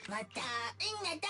またんなだ。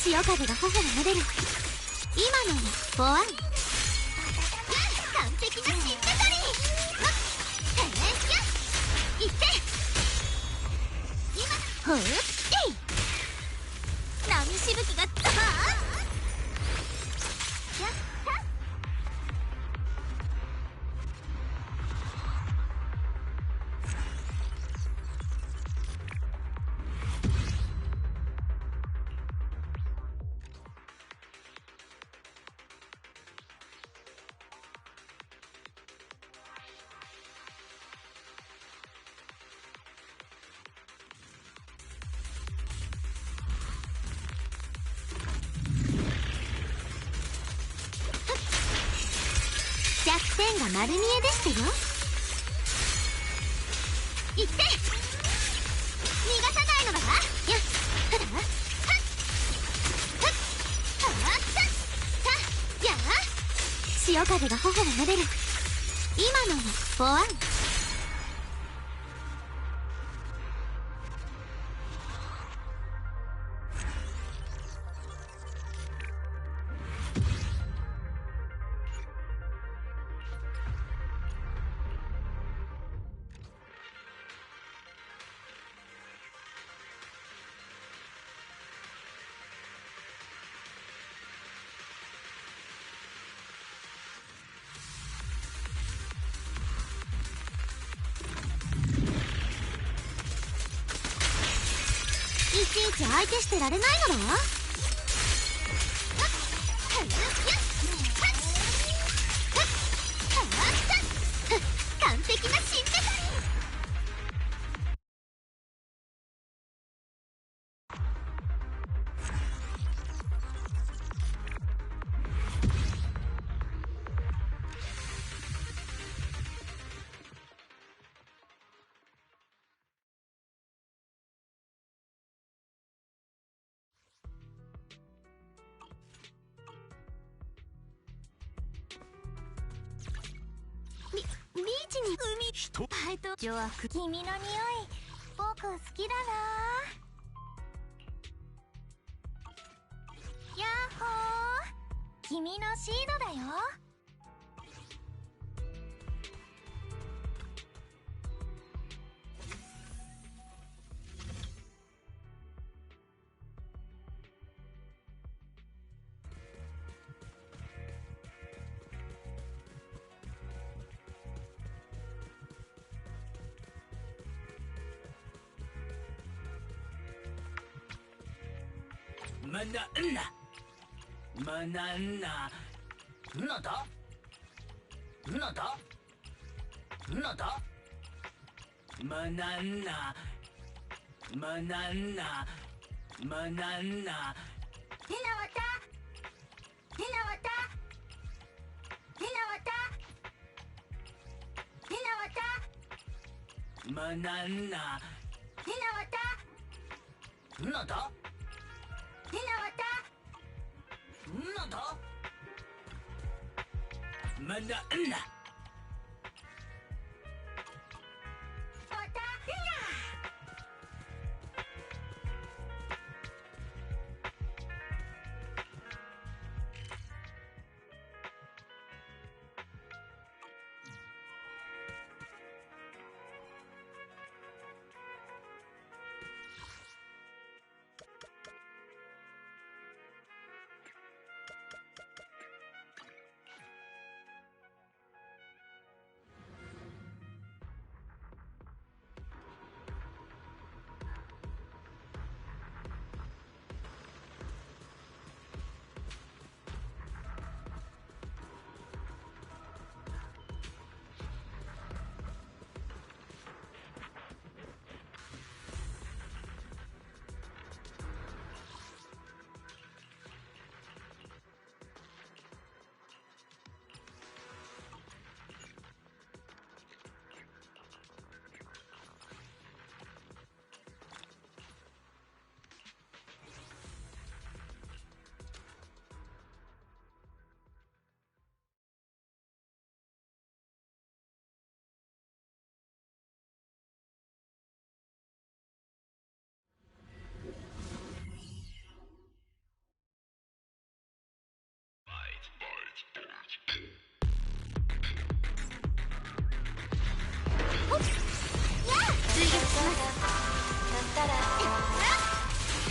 潮風が頬を撫でる。今のはフォアン。完璧なシンメトリー。いって今ほうえい。波しぶきがザーッ。やった弱点が丸見えでしてよ。いって逃がさないのだわ。やっはだはっはっはっさやあ。潮風が頬を撫でる。今のはフォアン。いちいち相手してられないのだわ。完璧なシンメトリー。ビーチに海人ハイト弱く君の匂い僕好きだな。ヤッホー君のシードだよ。マナンナマナンナなんだなんだなんだマナンナマナンナマナンナひなわたひなわたひなわたひなわたマナンナひなわたなんだひなわたなんだマナンナ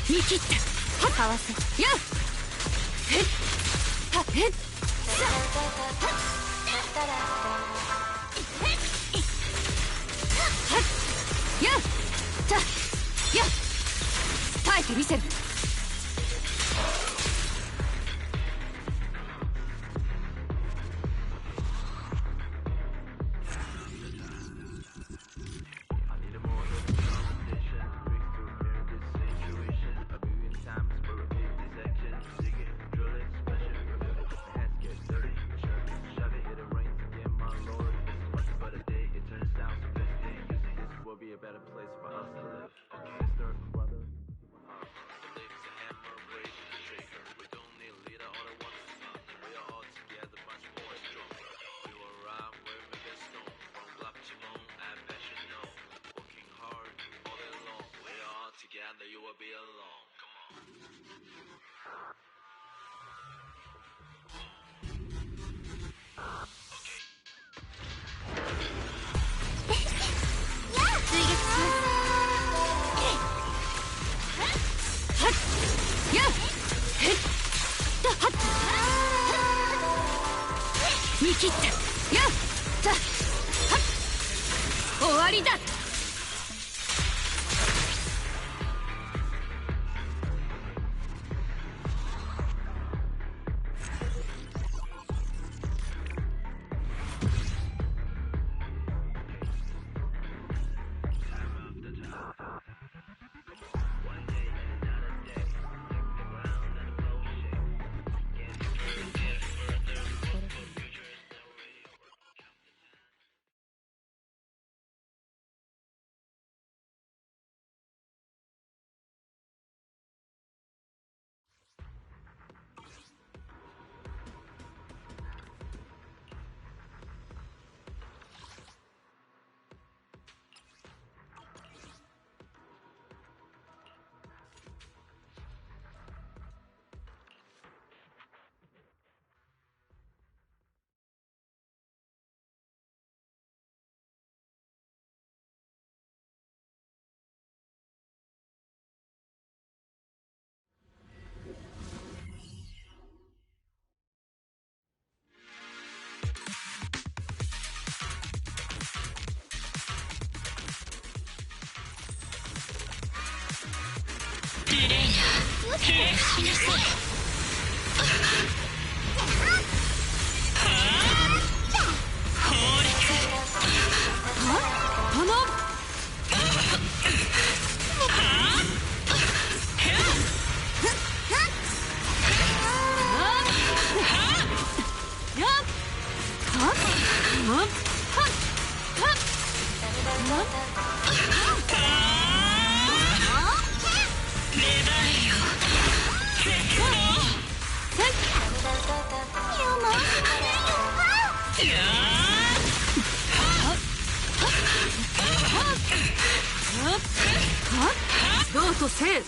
見切った。かわせやっへっはっへっやったやっ耐えてみせる。見切ったやったはっ終わりだ。どうとせえ。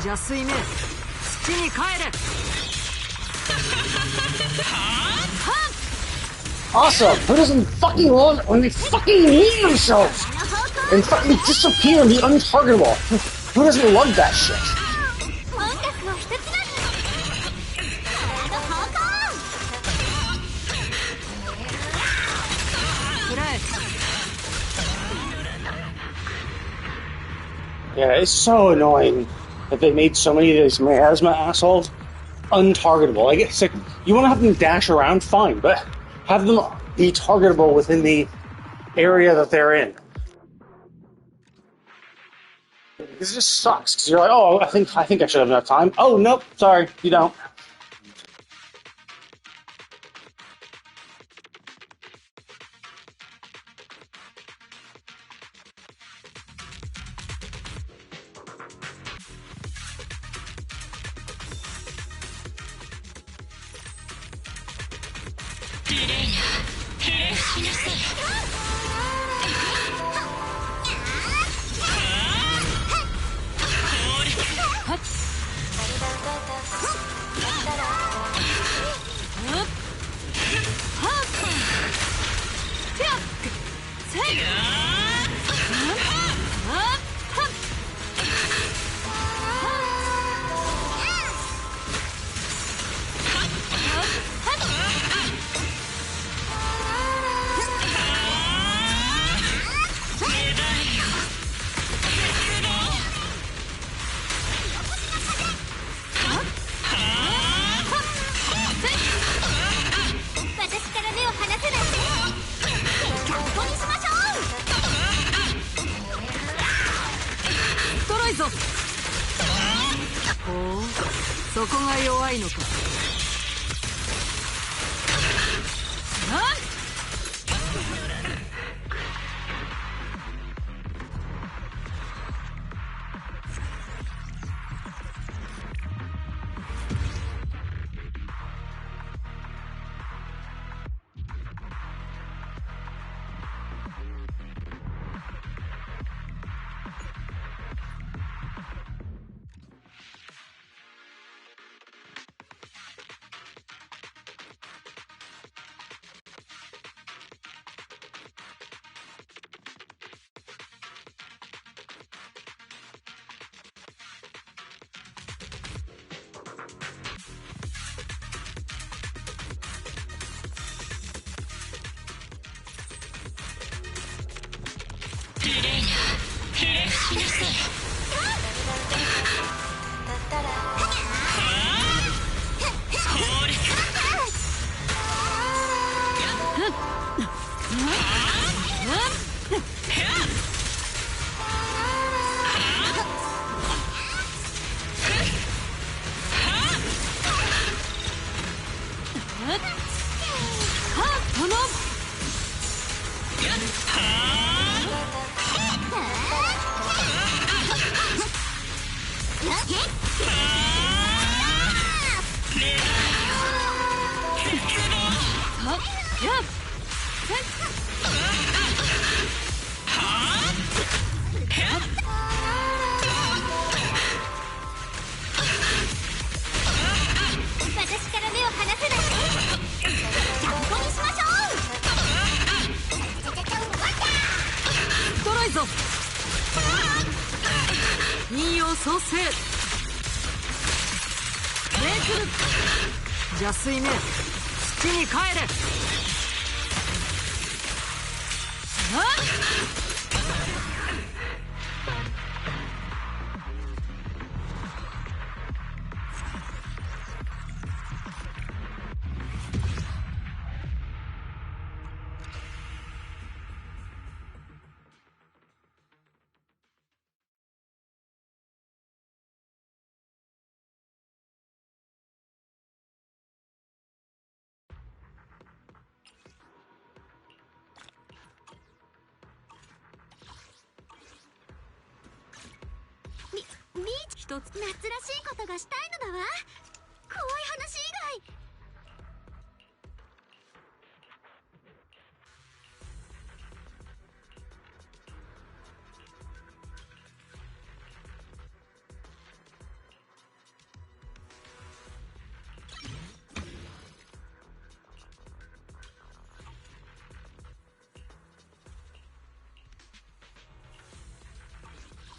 邪水め土に帰れ。Also, who doesn't fucking love it when they fucking need themselves and fucking disappear and be untargetable? Who doesn't love that shit? Yeah, it's so annoying that they made so many of these miasma assholes untargetable. Like, it's like, you want to have them dash around, fine, but have them be targetable within the area that they're in. Because it just sucks, because you're like, oh, I think I should have enough time. Oh, nope, sorry, you don't. 私から目を離せないで。結果ここにしましょう。ストライぞ。ほう、そこが弱いのか。私から目を離せないで。じゃあここにしましょう。ストライぞ。引用創生。メークル。邪水面、土に帰れ。リーチ、一つ。夏らしいことがしたいのだわ。怖い話以外。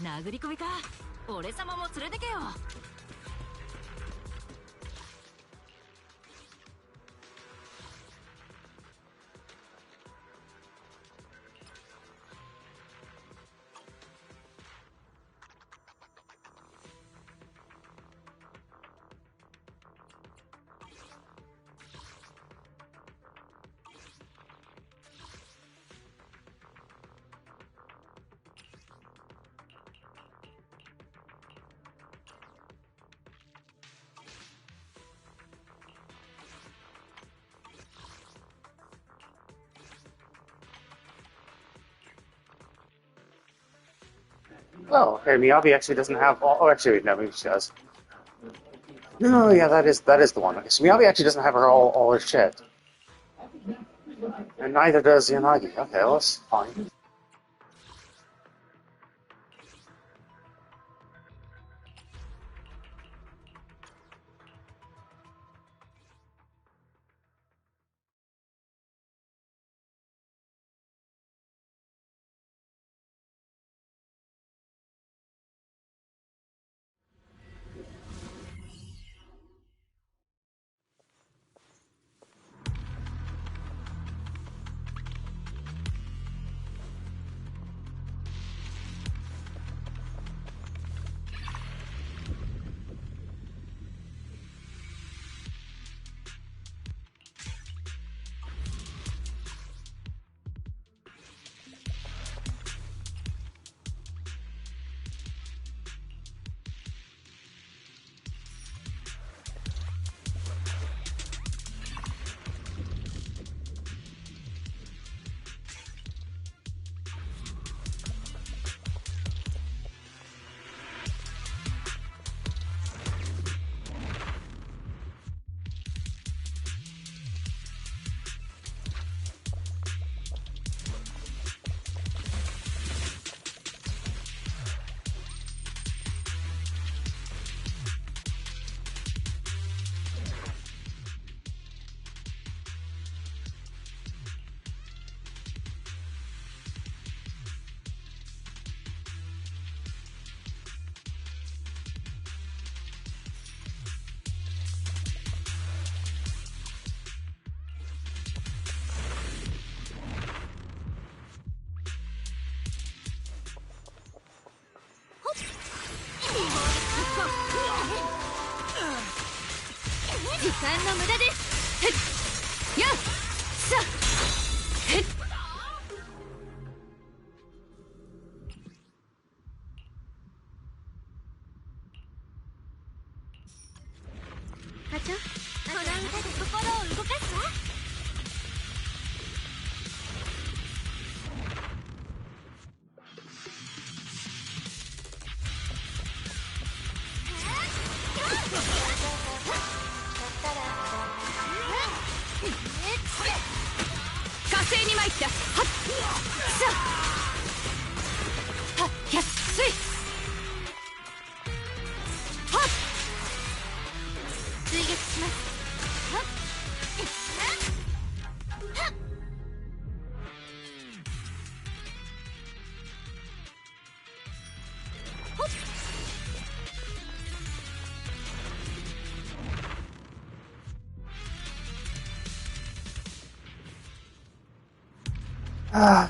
殴り込みか。俺様も連れてけよ。Oh, okay. Miyabi actually doesn't have all. Oh, actually, no, maybe she does. No, yeah, that is the one. Okay, so Miyabi actually doesn't have all her shit. And neither does Yanagi. Okay, well, that's fine.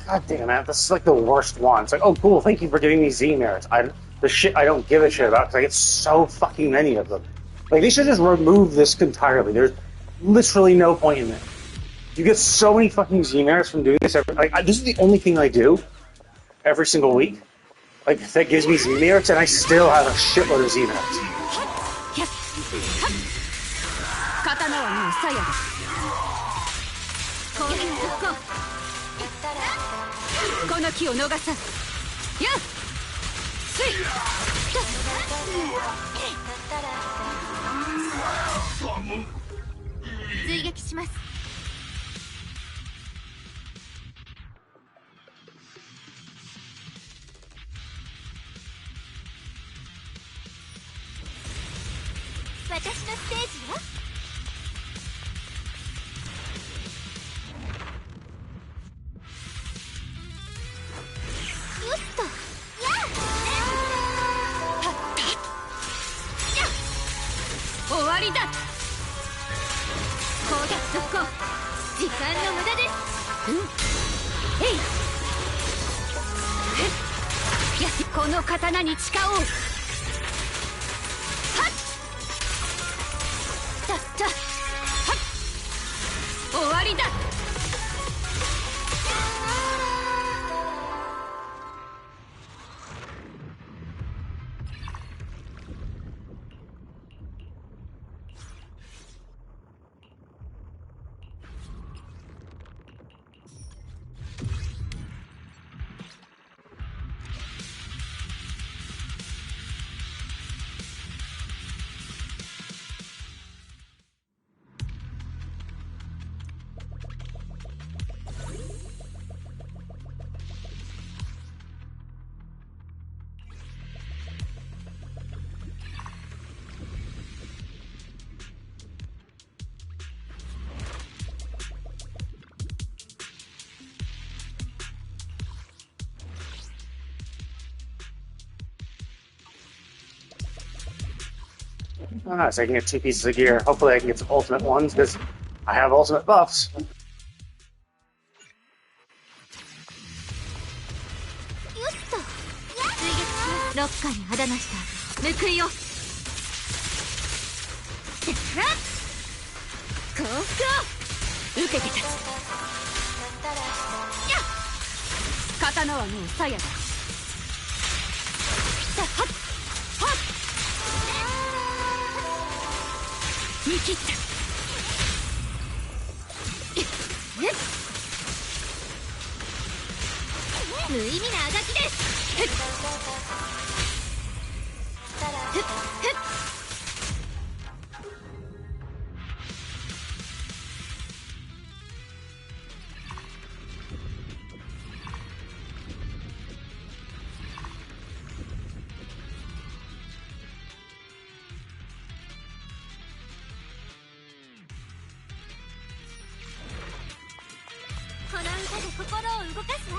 God damn it, this is like the worst one. It's like, oh cool, thank you for giving me Z merits. The shit I don't give a shit about because I get so fucking many of them. Like, they should just remove this entirely. There's literally no point in it. You get so many fucking Z merits from doing this. This is the only thing I do every single week. Like, that gives me Z merits, and I still have a shitload of Z merits. この気を逃さん。やっ。つい。追撃します。私のステージよ。終わりだ。攻撃続行。時間の無駄です。えい。やこの刀に誓おう。はっ。たった。はっ。終わりだ。Oh, nice, I can get 2 pieces of gear. Hopefully I can get some ultimate ones, because I have ultimate buffs. よっと追撃します。ロッカーに肌なした報いを幸福を受けて立つ。刀はもう鞘だ。さあはっはっ見切った。無意味なあがきです。この歌で心を動かすわ。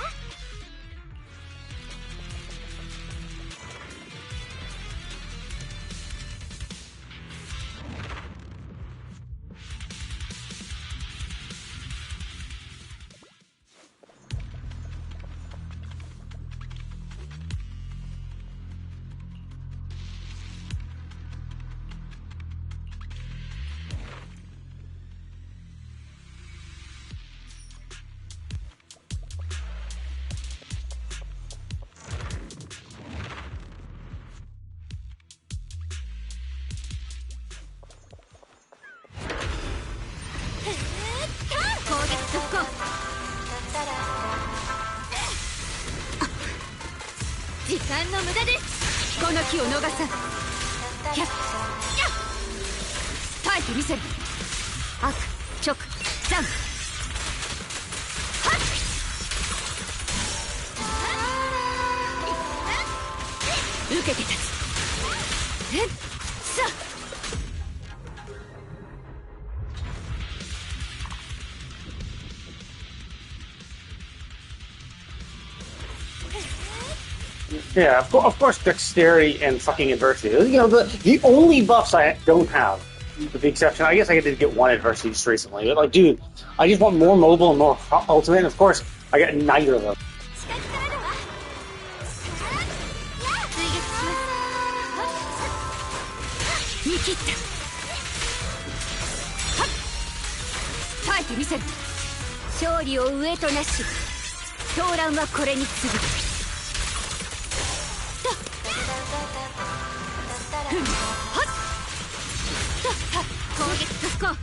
時間の無駄です。この気を逃さん。耐えてみせる。悪直残。受けて立つ。さあYeah, of course, dexterity and fucking adversity. You know, the only buffs I don't have, with the exception, I guess I did get one adversity just recently. But like, dude, I just want more mobile and more ultimate. And of course, I got neither of them. 見切った。耐えてみせる。勝利を上となし、狂乱はこれに次ぐ。攻撃続行。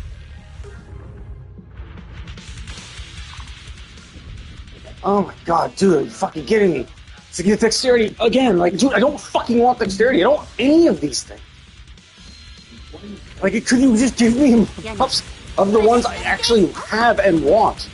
Oh my god, dude, are you fucking kidding me? To get dexterity again, like, dude, I don't fucking want dexterity. I don't want any of these things. Like, could you just give me buffs of the ones I actually have and want?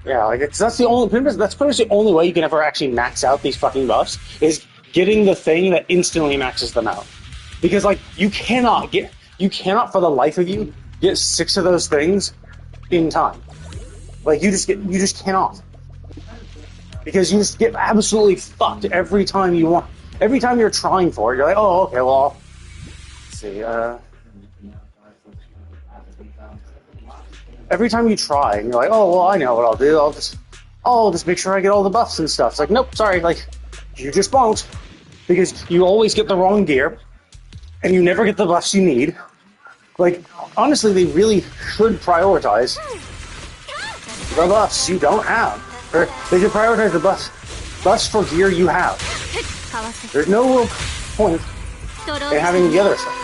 Yeah, like, that's pretty much the only way you can ever actually max out these fucking buffs, is getting the thing that instantly maxes them out. Because, like, you cannot, for the life of you, get 6 of those things in time. Like, you just cannot. Because you just get absolutely fucked every time you want. Every time you're trying for it, you're like, oh, okay, well, let's see, every time you try, and you're like, oh, well, I know what I'll do. I'll just make sure I get all the buffs and stuff. It's like, nope, sorry, like, you just won't. Because you always get the wrong gear, and you never get the buffs you need. Like, honestly, they really should prioritize the buffs you don't have. Or they should prioritize the buffs for gear you have. There's no real point in having the other stuff.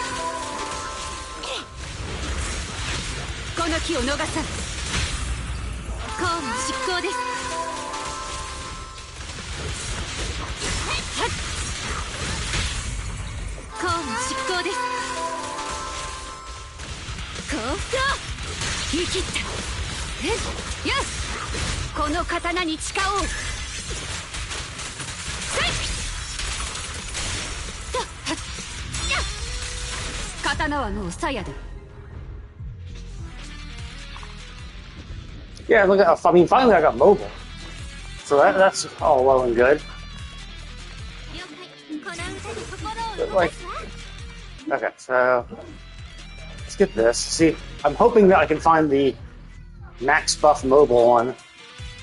この機を逃さん。公務執行です。公務執行です。降伏を言い切った。よし、この刀に誓おう。刀はもう鞘だ。 Yeah, look at. I mean, finally I got mobile, so that's all well and good. But like, okay, so let's get this. See, I'm hoping that I can find the max buff mobile one,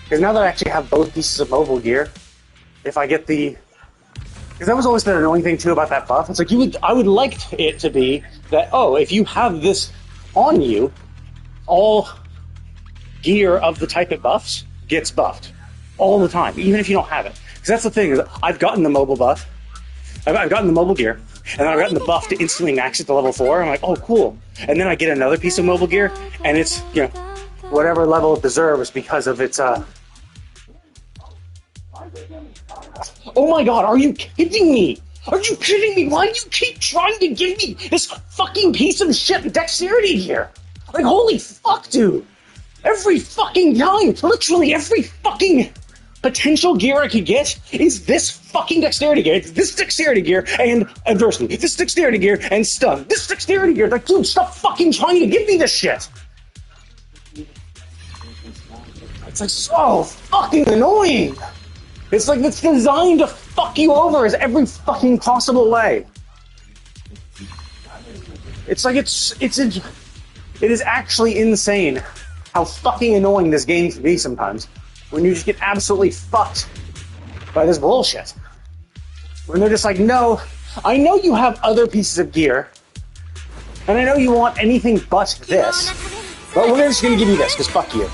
because now that I actually have both pieces of mobile gear, if I get the, because that was always the annoying thing too about that buff. It's like I would like it to be that, oh, if you have this on you, all gear of the type it buffs gets buffed all the time, even if you don't have it. Because that's the thing, is I've gotten the mobile buff, I've gotten the mobile gear, and then I've gotten the buff to instantly max it to level 4. I'm like, oh, cool. And then I get another piece of mobile gear, and it's, you know, whatever level it deserves because of its, Oh my god, are you kidding me? Are you kidding me? Why do you keep trying to give me this fucking piece of shit dexterity gear? Like, holy fuck, dude. Every fucking time, literally every fucking potential gear I could get is this fucking dexterity gear. It's this dexterity gear and adversity. This dexterity gear and stun. This dexterity gear. Like, dude, stop fucking trying to give me this shit. It's like so fucking annoying. It's like it's designed to fuck you over as every fucking possible way. It's like it is actually insane how fucking annoying this game can be sometimes when you just get absolutely fucked by this bullshit. When they're just like, no, I know you have other pieces of gear, and I know you want anything but this, but we're just gonna give you this, because fuck you.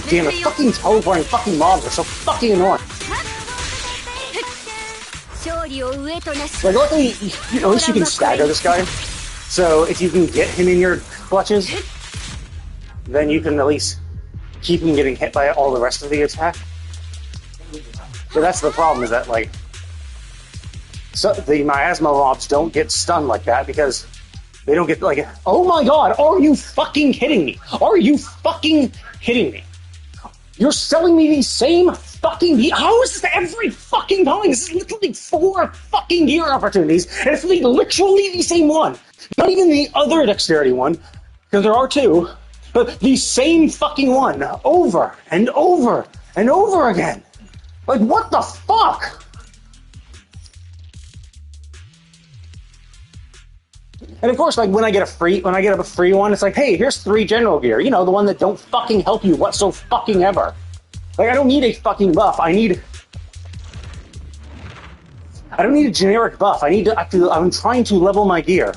Damn, the fucking teleporting fucking mobs are so fucking annoying. Like, luckily, at least you can stagger this guy. So if you can get him in your clutches, then you can at least keep him getting hit by all the rest of the attack. But that's the problem, is that, like, so the miasma mobs don't get stunned like that because they don't get, like, oh my god, are you fucking kidding me? Are you fucking kidding me? You're selling me these same fucking gear. How is this every fucking time? This is literally 4 fucking gear opportunities, and it's literally the same one. Not even the other dexterity one, because there are 2, but the same fucking one over and over and over again. Like, what the fuck? And of course, like, when I get a free one, it's like, hey, here's 3 general gear. You know, the one that don't fucking help you whatso fucking ever. Like, I don't need a fucking buff. I don't need a generic buff. I'm trying to level my gear.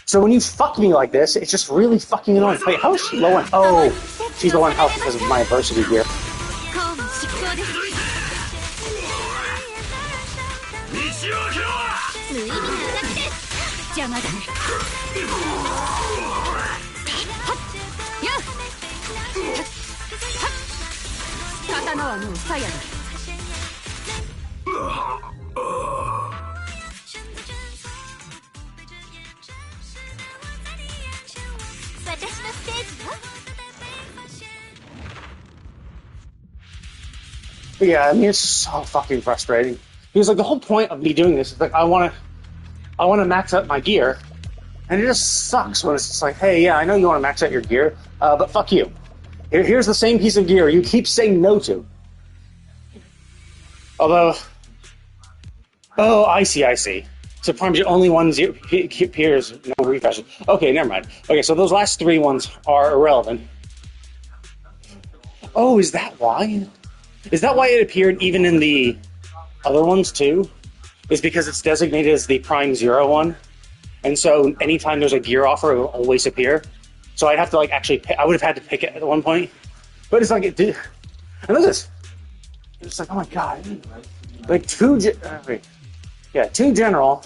So when you fuck me like this, it's just really fucking annoying. Wait, how is she low on? Oh, she's low on health because of my adversity gear. But yeah, I mean, it's so fucking frustrating. Because like the whole point of me doing this is like I want to max out my gear, and it just sucks when it's just like, hey, yeah, I know you want to max out your gear, but fuck you. Here's the same piece of gear you keep saying no to. Although, oh, I see. So Prime's the only one appears no refreshes. Okay, never mind. Okay, so those last 3 ones are irrelevant. Oh, is that why? Is that why it appeared even in the other ones too? Is because it's designated as the Prime 0 one, and so anytime there's a gear offer, it will always appear. So I'd have to like actually, I would have had to pick it at one point. But it's like it did. And look at this. It's like, oh my god, like 2 general.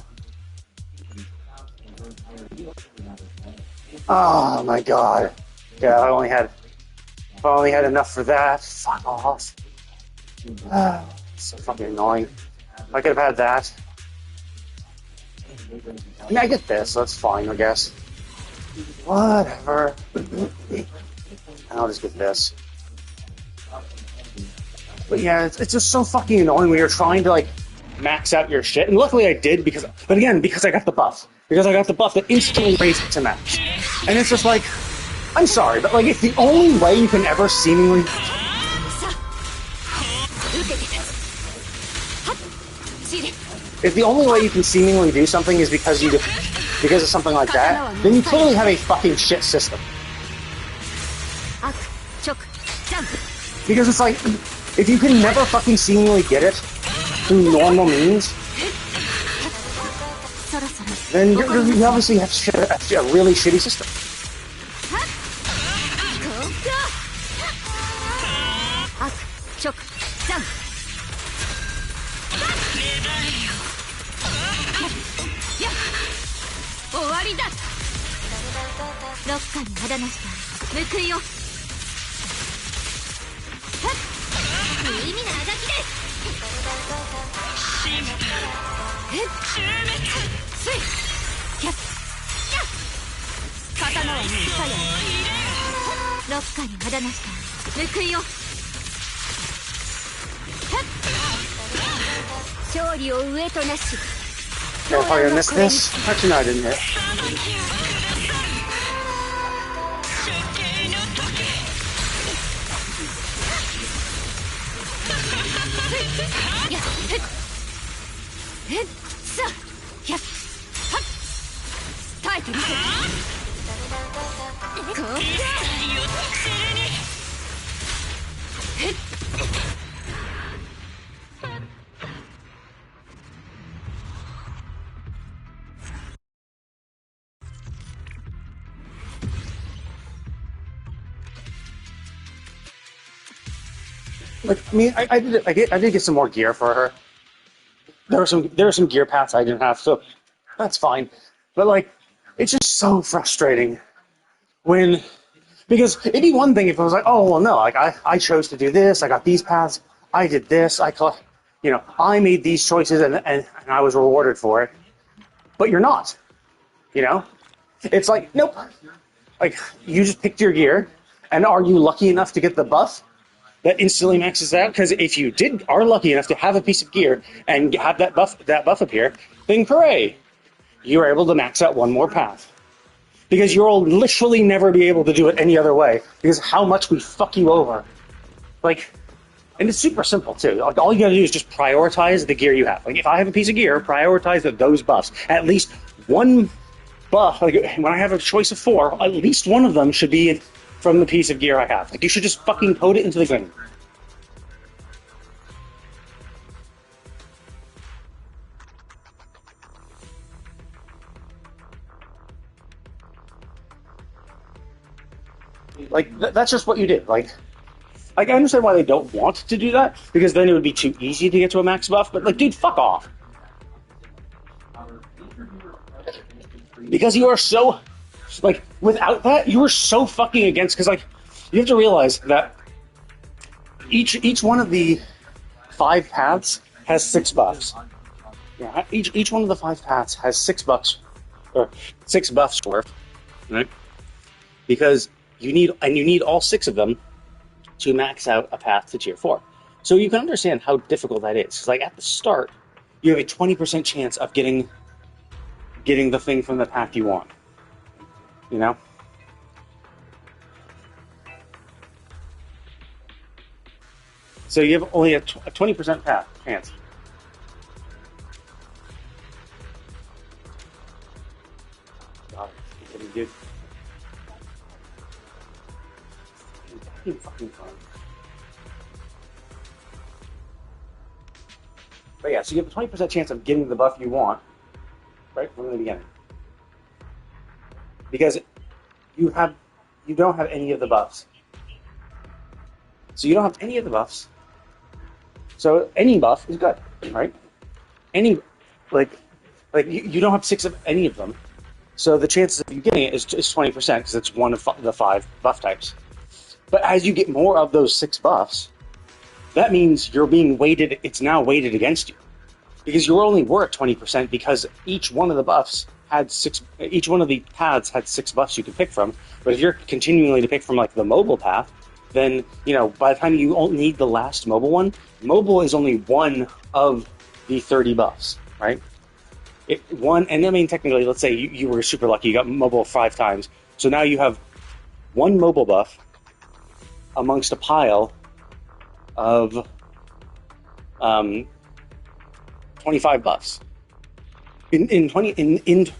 Oh my god. Yeah, I only had enough for that. Fuck off. So fucking annoying. I could have had that. I mean, I get this, so that's fine, I guess. Whatever. I'll just get this. But yeah, it's just so fucking annoying when you're trying to like max out your shit. And luckily I did because I got the buff. Because I got the buff that instantly raised it to max. And it's just like, I'm sorry, but like it's the only way you can ever seemingly if the only way you can seemingly do something is because of something like that, then you clearly have a fucking shit system. Because it's like, if you can never fucking seemingly get it through normal means, then you obviously have a really shitty system. Yeah, if I missed this, actually no, I didn't hit. Like, I mean, I did get some more gear for her. There were some gear paths I didn't have, so that's fine. But like, it's just so frustrating because it'd be one thing if I was like, oh well, no, like I chose to do this, I got these paths, I did this, I made these choices and I was rewarded for it. But you're not, It's like, nope. Like, you just picked your gear, and are you lucky enough to get the buff that instantly maxes out? Because if you are lucky enough to have a piece of gear and have that buff appear, then hooray! You are able to max out one more path. Because you'll literally never be able to do it any other way, because how much we fuck you over. Like, and it's super simple too. Like, all you gotta do is just prioritize the gear you have. Like, if I have a piece of gear, prioritize those buffs. At least one buff, like when I have a choice of 4, at least one of them should be from the piece of gear I have. Like, you should just fucking code it into the game. Like, that's just what you did. Like, I understand why they don't want to do that, because then it would be too easy to get to a max buff, but like, dude, fuck off. Because you are so, like, without that, you are so fucking against, because like, you have to realize that each one of the 5 paths has 6 buffs. Yeah, each one of the 5 paths has 6 buffs, or 6 buffs worth, right? Because you need all 6 of them to max out a path to tier 4. So you can understand how difficult that is. Like, at the start, you have a 20% chance of getting the thing from the path you want. You know? So you have only a 20% chance. God, it's getting good. Fucking fun. But yeah, so you have a 20% chance of getting the buff you want right from the beginning. Because you don't have any of the buffs. So you don't have any of the buffs. So any buff is good, right? Any, like you don't have 6 of any of them. So the chances of you getting it is 20% because it's one of the 5 buff types. But as you get more of those 6 buffs, that means you're being weighted. It's now weighted against you because you only were at 20% because each one of the buffs had 6. Each one of the paths had 6 buffs you could pick from. But if you're continuing to pick from like the mobile path, then by the time you only need the last mobile one, mobile is only one of the 30 buffs, right? And I mean technically, let's say you were super lucky, you got mobile 5 times, so now you have one mobile buff amongst a pile of 25 buffs. And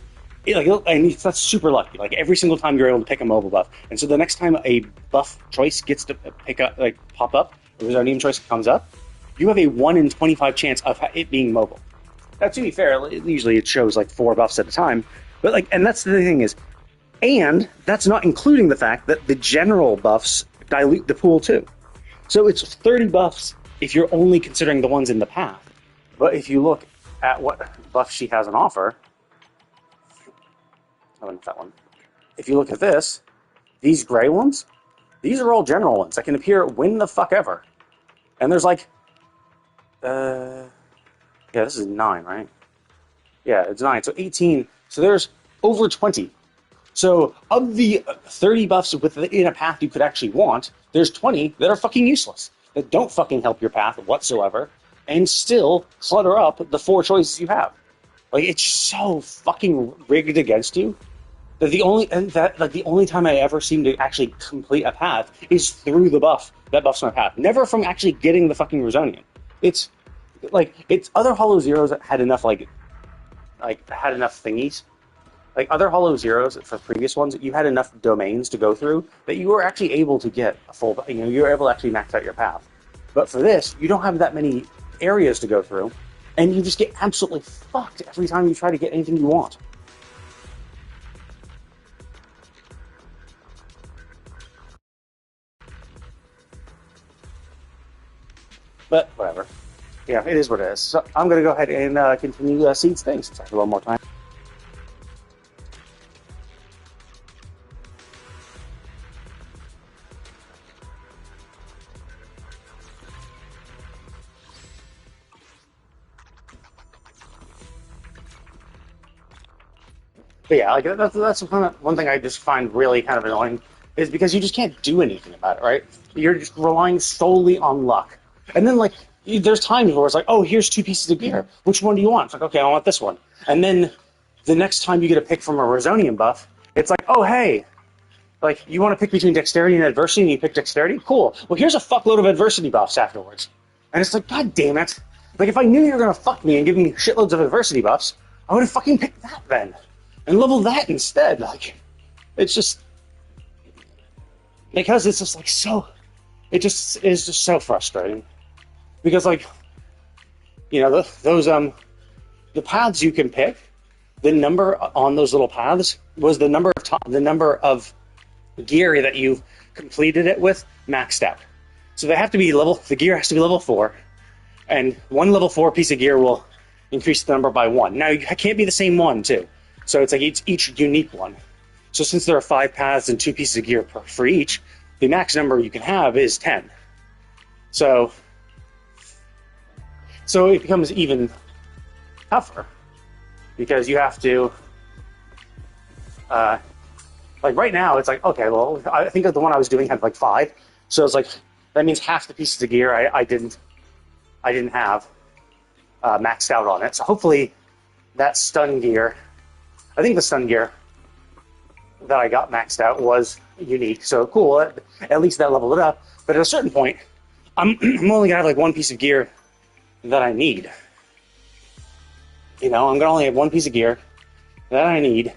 that's super lucky. Like every single time you're able to pick a mobile buff, and so the next time a buff choice gets to pop up, or there's a name choice comes up, you have a 1 in 25 chance of it being mobile. Now, to be fair, usually it shows like 4 buffs at a time, but and that's the thing is, and that's not including the fact that the general buffs dilute the pool too. So it's 30 buffs if you're only considering the ones in the path. But if you look at what buff she has on offer, that one. If you look at this, these gray ones, these are all general ones that can appear when the fuck ever. And there's yeah, this is 9, right? Yeah, it's 9. So 18. So there's over 20. So of the 30 buffs within a path you could actually want, there's 20 that are fucking useless, that don't fucking help your path whatsoever, and still clutter up the 4 choices you have. Like, it's so fucking rigged against you that the only time I ever seem to actually complete a path is through the buff that buffs my path. Never from actually getting the fucking Rosonian. It's other Hollow Zeros that had enough had enough thingies. Like other Hollow Zeros for previous ones, you had enough domains to go through that you were actually able to get a full. You were able to actually max out your path. But for this, you don't have that many areas to go through, and you just get absolutely fucked every time you try to get anything you want. But whatever. Yeah, it is what it is. So I'm going to go ahead and continue Seed's thing since I have a little more time. But yeah, that's one thing I just find really kind of annoying is because you just can't do anything about it, right? You're just relying solely on luck. And then there's times where it's like, oh, here's 2 pieces of gear. Which one do you want? It's like, okay, I want this one. And then the next time you get a pick from a Rosonian buff, it's like, oh, hey, you want to pick between dexterity and adversity, and you pick dexterity? Cool. Well, here's a fuckload of adversity buffs afterwards. And it's like, god damn it. If I knew you were going to fuck me and give me shitloads of adversity buffs, I would have fucking picked that then. And level that instead. It's just... Because it's just so... It just is just so frustrating. Because those the paths you can pick, the number on those little paths was the number of gear that you completed it with maxed out. So they have to be the gear has to be level 4, and one level 4 piece of gear will increase the number by 1. Now, it can't be the same one, too. So it's each unique one. So since there are 5 paths and 2 pieces of gear for each, the max number you can have is 10. So it becomes even tougher because you have to, right now it's okay, well, I think the one I was doing had 5, so it's that means half the pieces of gear I didn't have. maxed out on it. So hopefully that stun gear, I think the stun gear that I got maxed out was unique. So cool, at least that leveled it up. But at a certain point, I'm only gonna have like one piece of gear that I need. You know, I'm gonna only have one piece of gear that I need.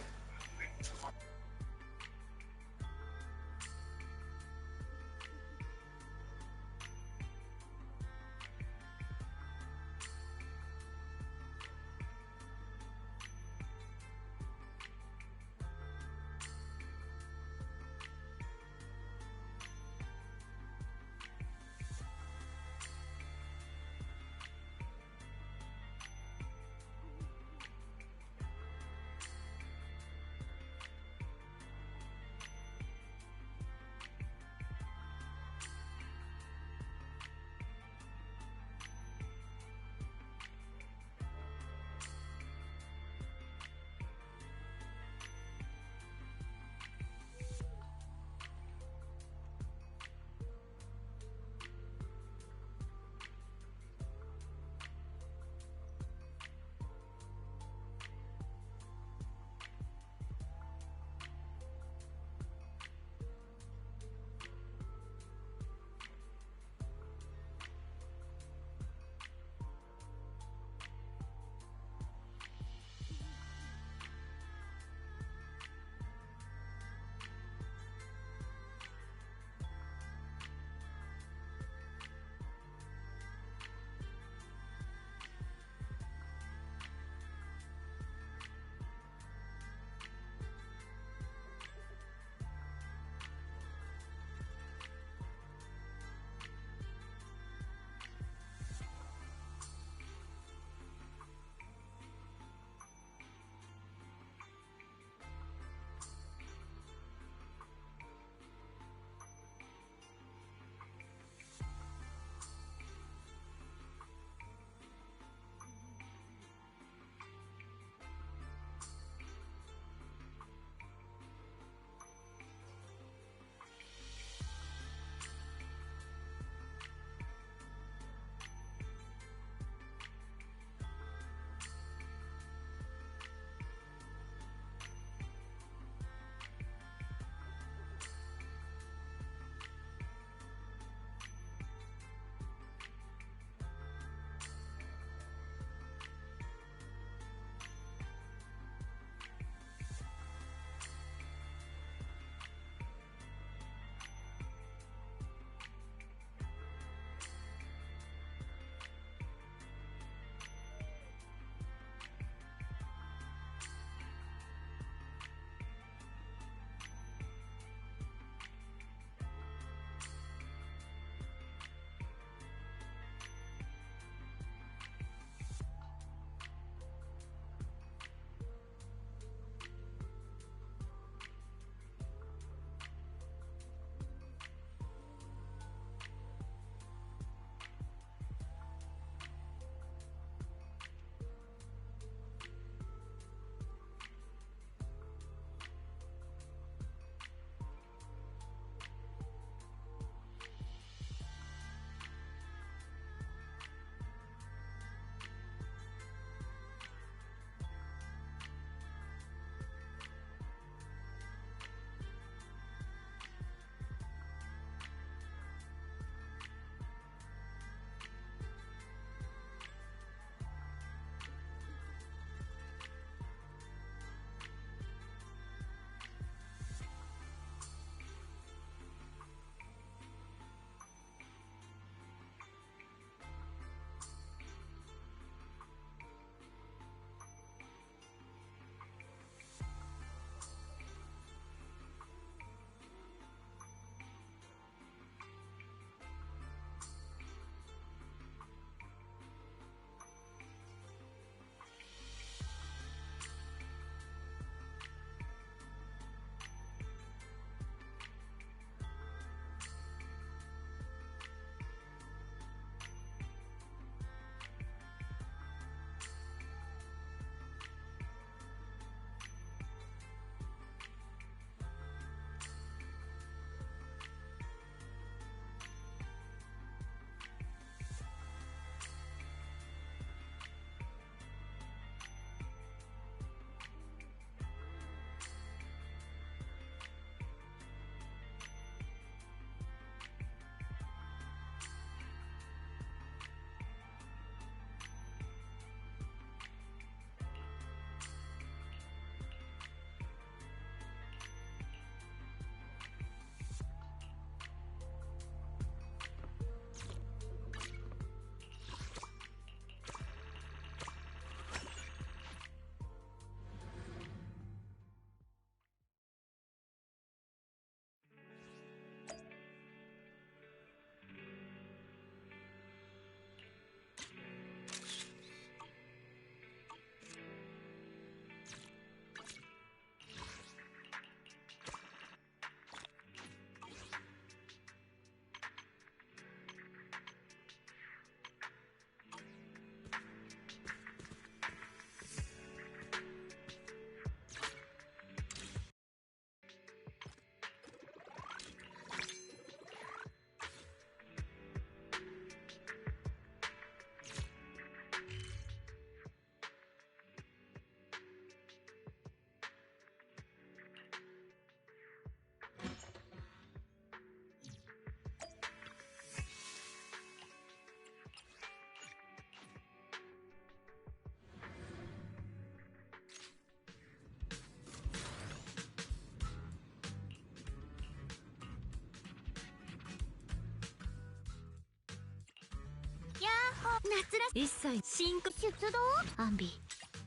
一切進出動アンビ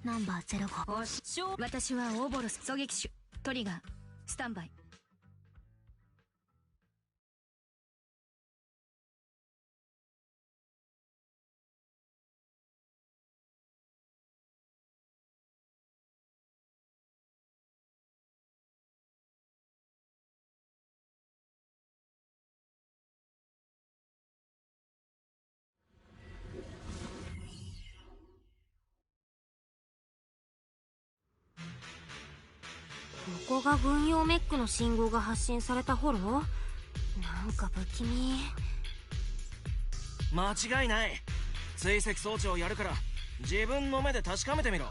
ナンバー05おし私はオーボロス狙撃手トリガースタンバイ。ここが軍用メックの信号が発信された頃？なんか不気味。間違いない。追跡装置をやるから自分の目で確かめてみろ。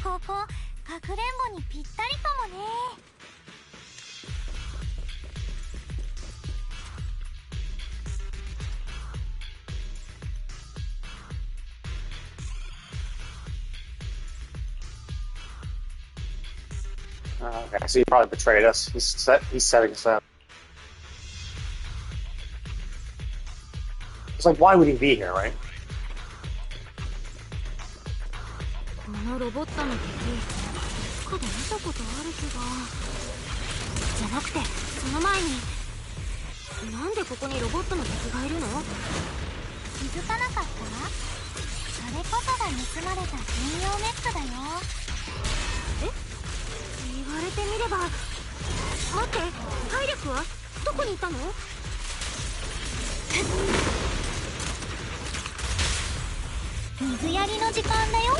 ここかくれんぼにぴったりかもね。Okay, so he probably betrayed us. He's setting us up. It's like, why would he be here, right? このロボットの敵、どっかで見たことある気が。じゃなくて、その前に、なんでここにロボットの敵がいるの？気づかなかった？あれこそが盗まれた軍用メックだよ。え？言われてみれば。待って、ハイレクはどこにいたの？水やりの時間だよ。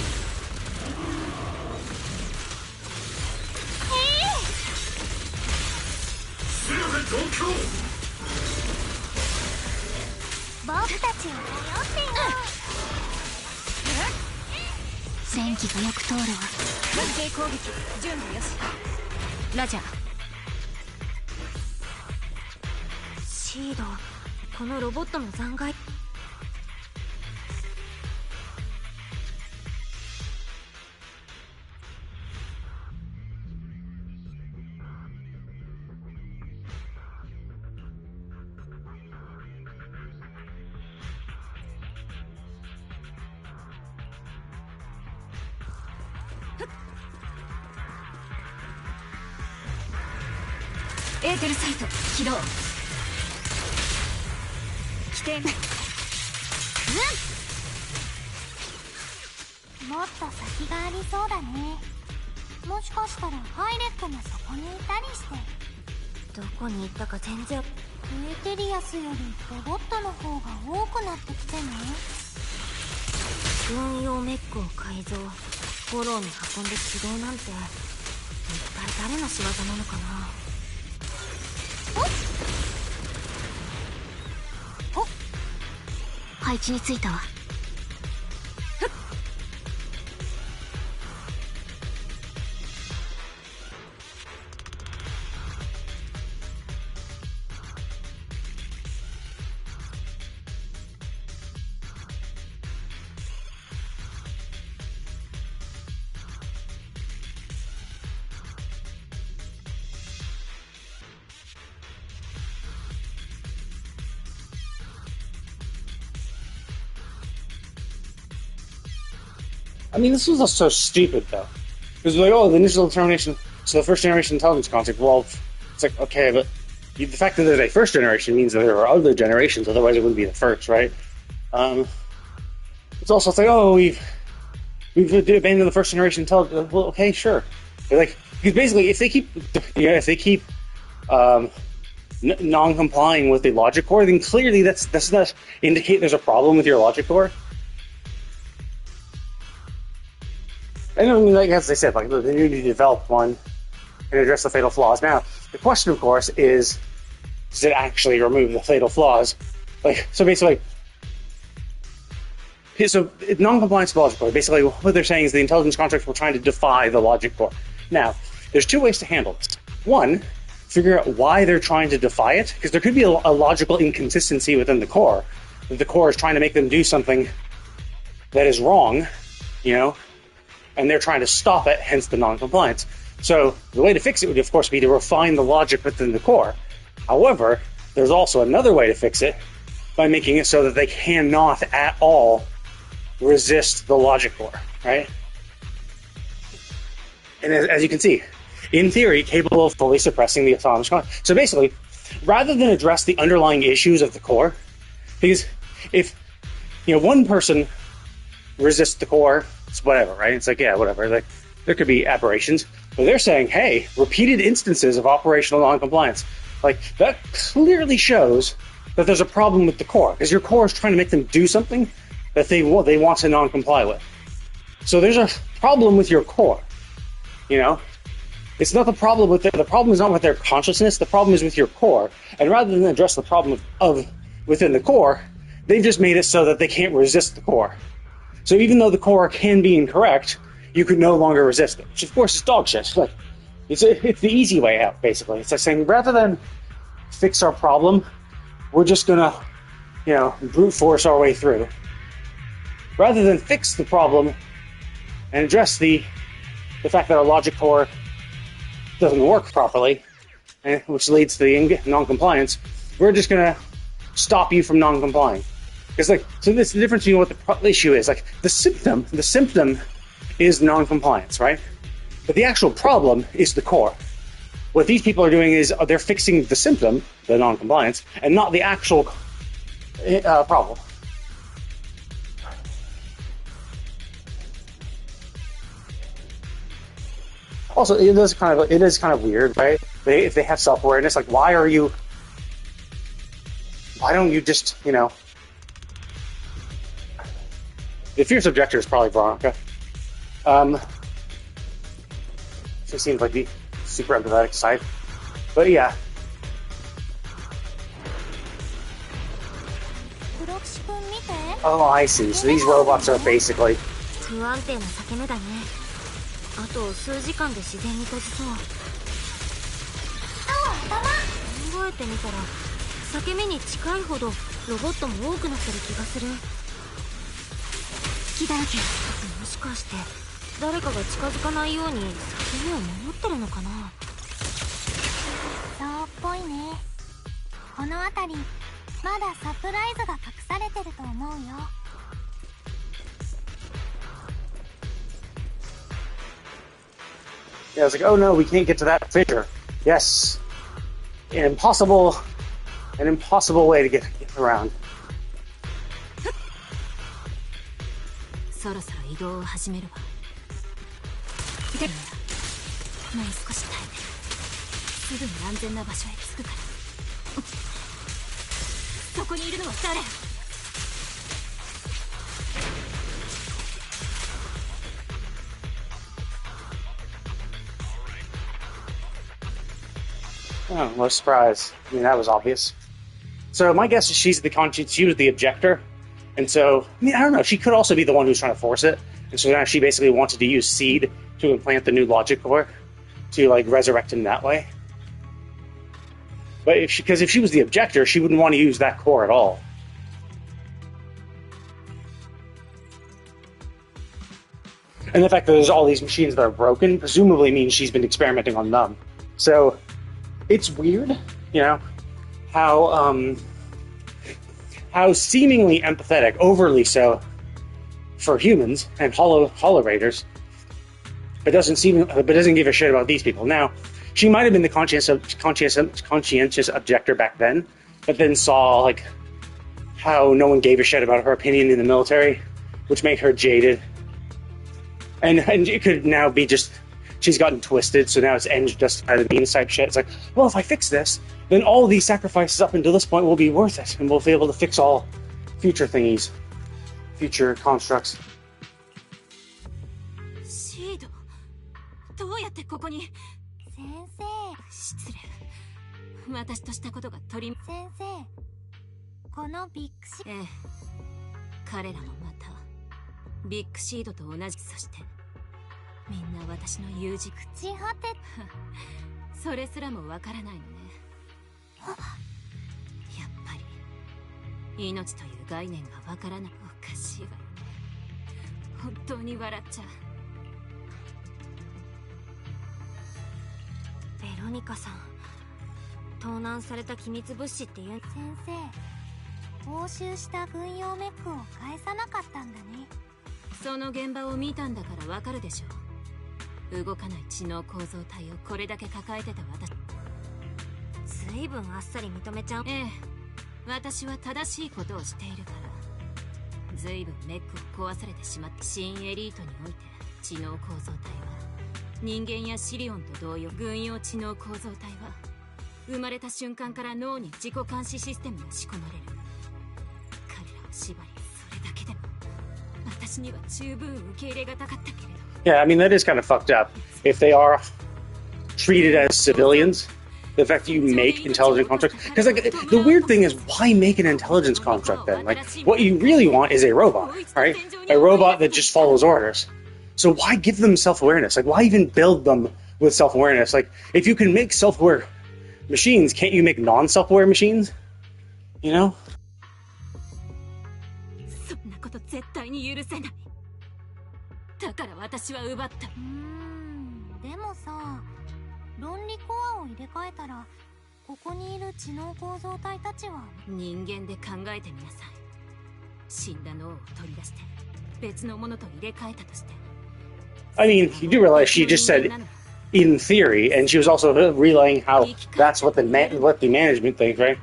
僕たちを頼ってよ。戦機がよく通るわ。連携攻撃準備よし。ラジャー。シード、このロボットの残骸。エーテルサイト起動。起点。もっと先がありそうだね。もしかしたらハイレックもそこにいたりして。どこに行ったか全然。エーテリアスよりロボットの方が多くなってきてね。軍用メックを改造、フォローに運んで起動なんて、一体誰の仕業なのかな。配置についたわ。I mean, this was so stupid, though. Because, like, oh, the initial determination, so the first generation intelligence concept, well, it's like, okay, but the fact that there's a first generation means that there are other generations, otherwise it wouldn't be the first, right? It's also like, oh, we've abandoned the first generation intelligence. Well, okay, sure. But, like, because basically, if they keep non-complying with the logic core, then clearly that's not indicate there's a problem with your logic core. I mean, like, as I said, like, they need to develop one and address the fatal flaws. Now, the question, of course, is, does it actually remove the fatal flaws? Like, so basically, so non-compliance with the logic core, basically what they're saying is the intelligence constructs were trying to defy the logic core. Now, there's two ways to handle this. One, figure out why they're trying to defy it, because there could be a logical inconsistency within the core. If the core is trying to make them do something that is wrong, you know, and they're trying to stop it, hence the non-compliance. So the way to fix it would, of course, be to refine the logic within the core. However, there's also another way to fix it, by making it so that they cannot at all resist the logic core, right? And as you can see, in theory, capable of fully suppressing the autonomous core. So basically, rather than address the underlying issues of the core, because if one person resists the core, it's whatever, right? It's like, yeah, whatever. Like, there could be aberrations, but they're saying, hey, repeated instances of operational non-compliance, like that clearly shows that there's a problem with the core, because your core is trying to make them do something that they want to non-comply with. So there's a problem with your core. It's not the problem with the problem is not with their consciousness. The problem is with your core. And rather than address the problem of within the core, they've just made it so that they can't resist the core. So even though the core can be incorrect, you could no longer resist it, which of course is dog shit. Like, it's the easy way out, basically. It's like saying, rather than fix our problem, we're just gonna, brute force our way through. Rather than fix the problem and address the fact that our logic core doesn't work properly, which leads to the non-compliance, we're just gonna stop you from non-complying. Because so this is the difference between what the issue is. Like, the symptom is non-compliance, right? But the actual problem is the core. What these people are doing is they're fixing the symptom, the non-compliance, and not the actual problem. Also, it is kind of weird, right? If they have self-awareness, like, why don't you just, the fierce objector is probably Veronica. She seems like the super empathetic side. But yeah. Oh, I see. So these robots are basically... 不安定な裂け目だね。あと数時間で自然に閉じそう。考えてみたら裂け目に近いほどロボットも多くなってる気がする。隙だらけ。もしかして誰かが近づかないように裂け目を守ってるのかな。そうっぽいね。この辺りまだサプライズが隠されてると思うよ。Yeah, I was like, oh no, we can't get to that fissure. Yes. An impossible way to get around. そろそろ移動を始めるわ。でもう少し耐えてすぐに安全な場所へ着くから。そこにいるのは誰？Oh, no surprise. I mean, that was obvious. So my guess is she was the objector. And so, I don't know, she could also be the one who's trying to force it. And so now she basically wanted to use Seed to implant the new logic core to, resurrect him that way. But if she was the objector, she wouldn't want to use that core at all. And the fact that there's all these machines that are broken presumably means she's been experimenting on them. So it's weird, how seemingly empathetic, overly so, for humans and holorators, but doesn't give a shit about these people. Now, she might have been the conscientious objector back then, but then saw how no one gave a shit about her opinion in the military, which made her jaded. And it could now be just she's gotten twisted, so now it's ends just by the means type shit. It's like, well, if I fix this, then all these sacrifices up until this point will be worth it, and we'll be able to fix all future thingies, future constructs. シード、どうやってここに？先生。失礼。私としたことが取り。先生、このビッグシード。ええ、彼らもまたビッグシードと同じ。そしてみんな私の友人。朽ち果て。それすらもわからないのね。やっぱり命という概念がわからない。おかしいわよね。本当に笑っちゃう。ベロニカさん、盗難された機密物資っていう。先生、押収した軍用メックを返さなかったんだね。その現場を見たんだからわかるでしょ。動かない知能構造体をこれだけ抱えてた私。ずいぶんあっさり認めちゃう。ええ、私は正しいことをしているから。ずいぶんメックを壊されてしまった新エリートにおいて、知能構造体は人間やシリオンと同様、軍用知能構造体は生まれた瞬間から脳に自己監視システムが仕込まれる。彼らを縛り、それだけでも私には十分受け入れがたかったけれど。 Yeah, I mean, that is kind of fucked up. If they are treated as civilians, the fact that you make intelligent constructs. Because, like, the weird thing is, why make an intelligence construct then? Like, what you really want is a robot, right? A robot that just follows orders. So why give them self-awareness? Like, why even build them with self-awareness? Like, if you can make self-aware machines, can't you make non-self-aware machines? You know? そんなこと絶対に許せない。だから私は奪った。でもさ、論理コアを入れ替えたら、ここにいる知能構造体たちは人間で考えてみなさい。死んだ脳を取り出して別のものと入れ替えたとして。 I mean, you do realize she just said in theory, and she was also relaying how that's what the management thinks, right?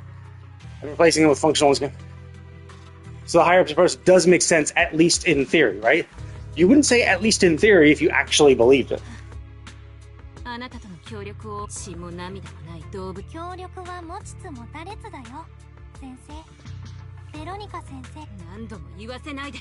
And replacing it with functional ones. So the higher up approach does make sense, at least in theory, right? You wouldn't say at least in theory if you actually believed it. あなたとの協力を血も涙もない動物。協力は持ちつ持たれつだよ、先生。ベロニカ先生。何度も言わせないで。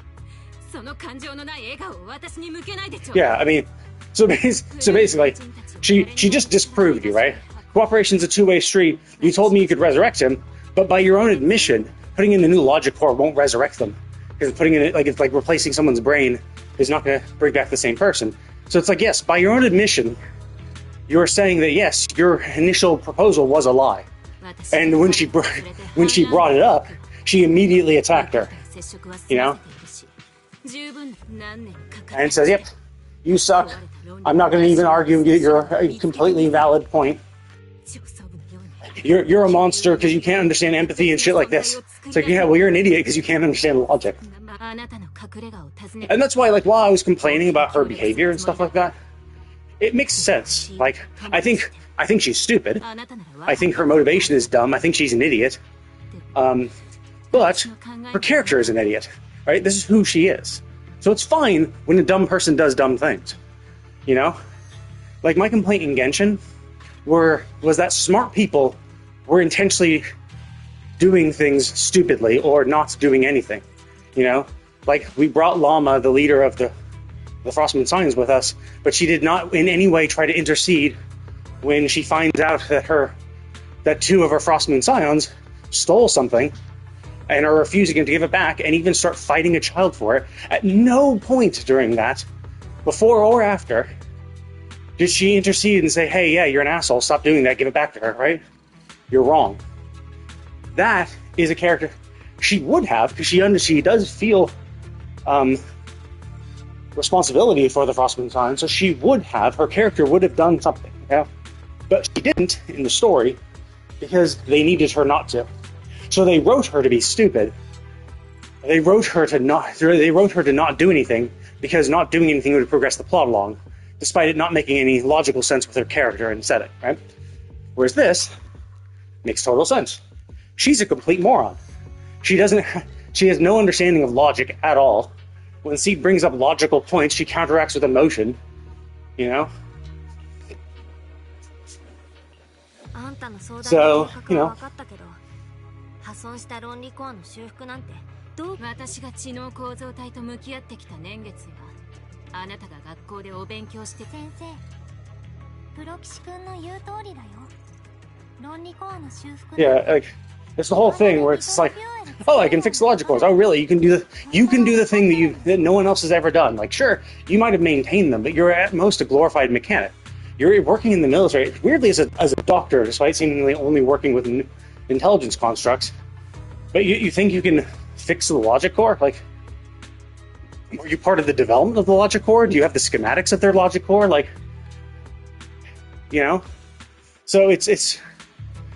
その感情のない笑顔を私に向けないでちょう。 Yeah, I mean, so basically, she just disproved you, right? Cooperation's a two-way street. You told me you could resurrect him, but by your own admission, putting in a new logic core won't resurrect them. Because putting in it, like, it's like replacing someone's brain is not going to bring back the same person. So it's like, yes, by your own admission, you're saying that yes, your initial proposal was a lie. And when she brought it up, she immediately attacked her. You know? And says, yep, you suck. I'm not going to even argue your completely valid point. You're a monster because you can't understand empathy and shit like this. It's like, yeah, well, you're an idiot because you can't understand logic. And that's why, like, while I was complaining about her behavior and stuff like that, it makes sense. Like, I think she's stupid. I think her motivation is dumb. I think she's an idiot. But her character is an idiot, right? This is who she is. So it's fine when a dumb person does dumb things, you know? Like, my complaint in Genshin was that smart people were intentionally doing things stupidly or not doing anything, you know? Like, we brought Llama, the leader of the Frostmoon Scions, with us, but she did not in any way try to intercede when she finds out that two of her Frostmoon Scions stole something and are refusing to give it back and even start fighting a child for it. At no point during that, before or after, did she intercede and say, hey, yeah, you're an asshole, stop doing that, give it back to her, right? You're wrong. That is a character she would have, because she does feel responsibility for the Frostmoon Scions, so her character would have done something, yeah? But she didn't in the story, because they needed her not to. So they wrote her to be stupid. They wrote her to not do anything, because not doing anything would progress the plot along, despite it not making any logical sense with her character and setting, right? Whereas this makes total sense. She's a complete moron. She has no understanding of logic at all. When Seed brings up logical points, she counteracts with emotion, you know? So, you know. 私が知能構造体と向き合ってきた年月は、あなたが学校でお勉強して先生、プロ騎士君の言う通りだよ。論理コアの修復。 Yeah, like, it's the whole thing where it's like, oh, I can fix the logic cores. Oh, really? You can do the thing that no one else has ever done. Like, sure, you might have maintained them, but you're at most a glorified mechanic. You're working in the military, weirdly as a doctor, despite seemingly only working with intelligence constructs. But you think you can fix the logic core? Like, were you part of the development of the logic core? Do you have the schematics of their logic core? Like, you know? So it's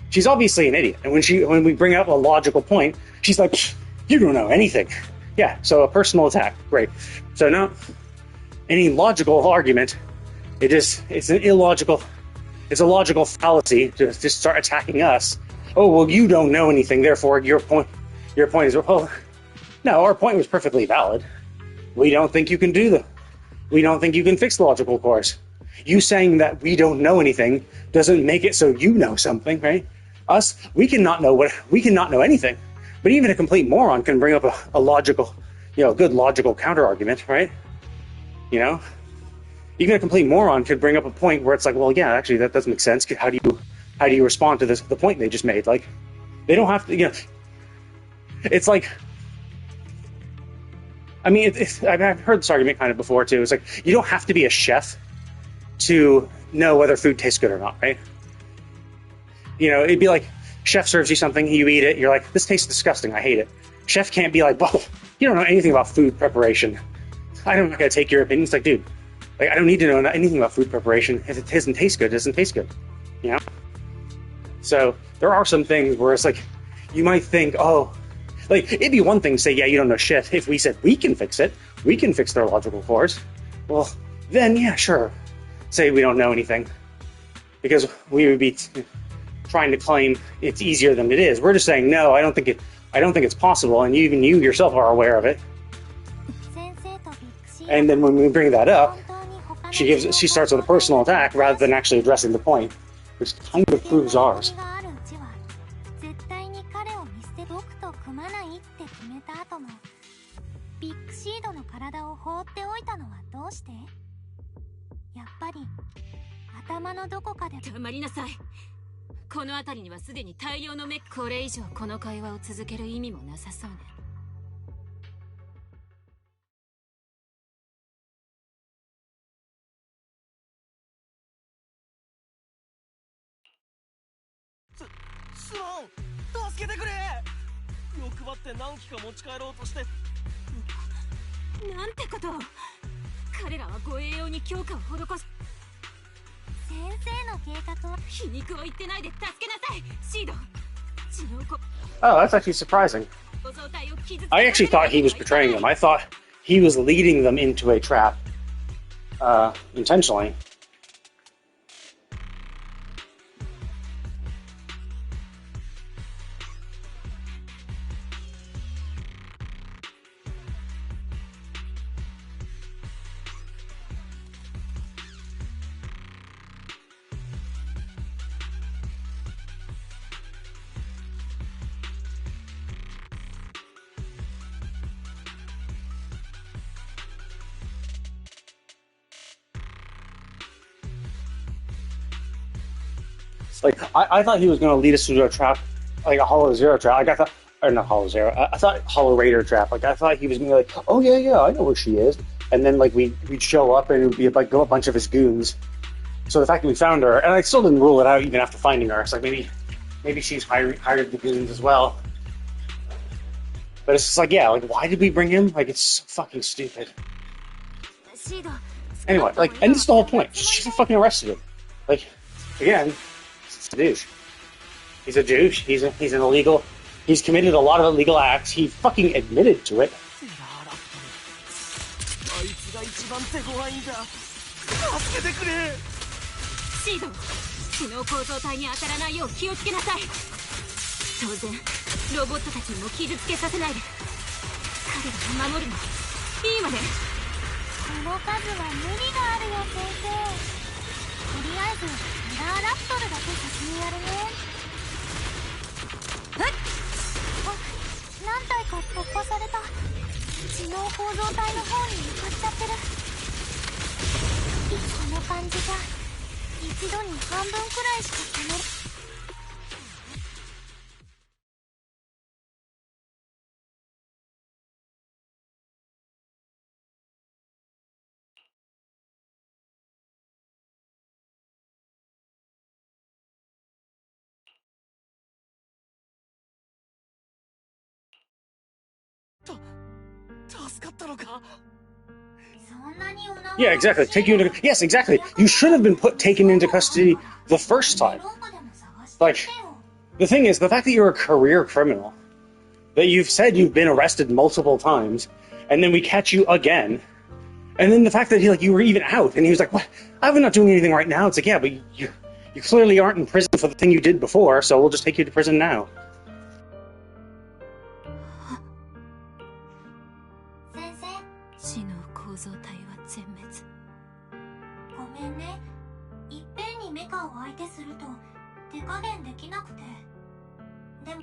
she's obviously an idiot. And when we bring up a logical point, She's like, you don't know anything. Yeah, so a personal attack. Great. So now, any logical argument, it's a logical fallacy to just start attacking us. Oh, well, you don't know anything, therefore your point is, well, no, our point was perfectly valid. We don't think you can fix the logical course. You saying that we don't know anything doesn't make it so you know something, right? Us, we cannot know anything. But even a complete moron can bring up a logical, good logical counter argument, right? Even a complete moron could bring up a point where it's like, well, yeah, actually that doesn't make sense. How do you respond to the point they just made? Like, they don't have to, it's like, I mean, I've heard this argument kind of before too. It's like, you don't have to be a chef to know whether food tastes good or not, right? It'd be like, chef serves you something, you eat it, you're like, this tastes disgusting, I hate it. Chef can't be like, well, you don't know anything about food preparation. I'm not going to take your opinion. It's like, dude, I don't need to know anything about food preparation. If it doesn't taste good, it doesn't taste good. So there are some things where it's like, you might think, oh, like, it'd be one thing to say, yeah, you don't know shit. If we said we can fix it, we can fix their logical course. Well, then, yeah, sure. Say we don't know anything. Because we would be trying to claim it's easier than it is. We're just saying, no, I don't think it's possible, and even you yourself are aware of it. And then when we bring that up, she starts with a personal attack rather than actually addressing the point, which kind of proves ours. Oh, that's actually surprising. I actually thought he was betraying them. I thought he was leading them into a trap, intentionally. Like, I thought he was going to lead us into a trap, like a Hollow Zero trap. Like, I thought, or not Hollow Zero, I thought Hollow Raider trap. Like, I thought he was going to be like, oh, yeah, I know where she is. And then, like, we'd show up and it would be like a bunch of his goons. So the fact that we found her, and I still didn't rule it out even after finding her. It's like, maybe she's hired the goons as well. But it's just like, yeah, like, why did we bring him? Like, it's so fucking stupid. Anyway, like, and this is the whole point. She fucking arrested him. Like, again, a douche. He's a douche. He's an illegal. He's committed a lot of illegal acts. He fucking admitted to it. Yeah, exactly. Yes, exactly. You should have been taken into custody the first time. Like, the thing is, the fact that you're a career criminal that you've said you've been arrested multiple times, and then we catch you again, and then the fact that you were even out, and he was like, "What? I'm not doing anything right now." It's like, yeah, but you clearly aren't in prison for the thing you did before, so we'll just take you to prison now. 先生、知能構造体は全滅。ごめんね。いっぺんにメカを相手すると手加減できなくて。でも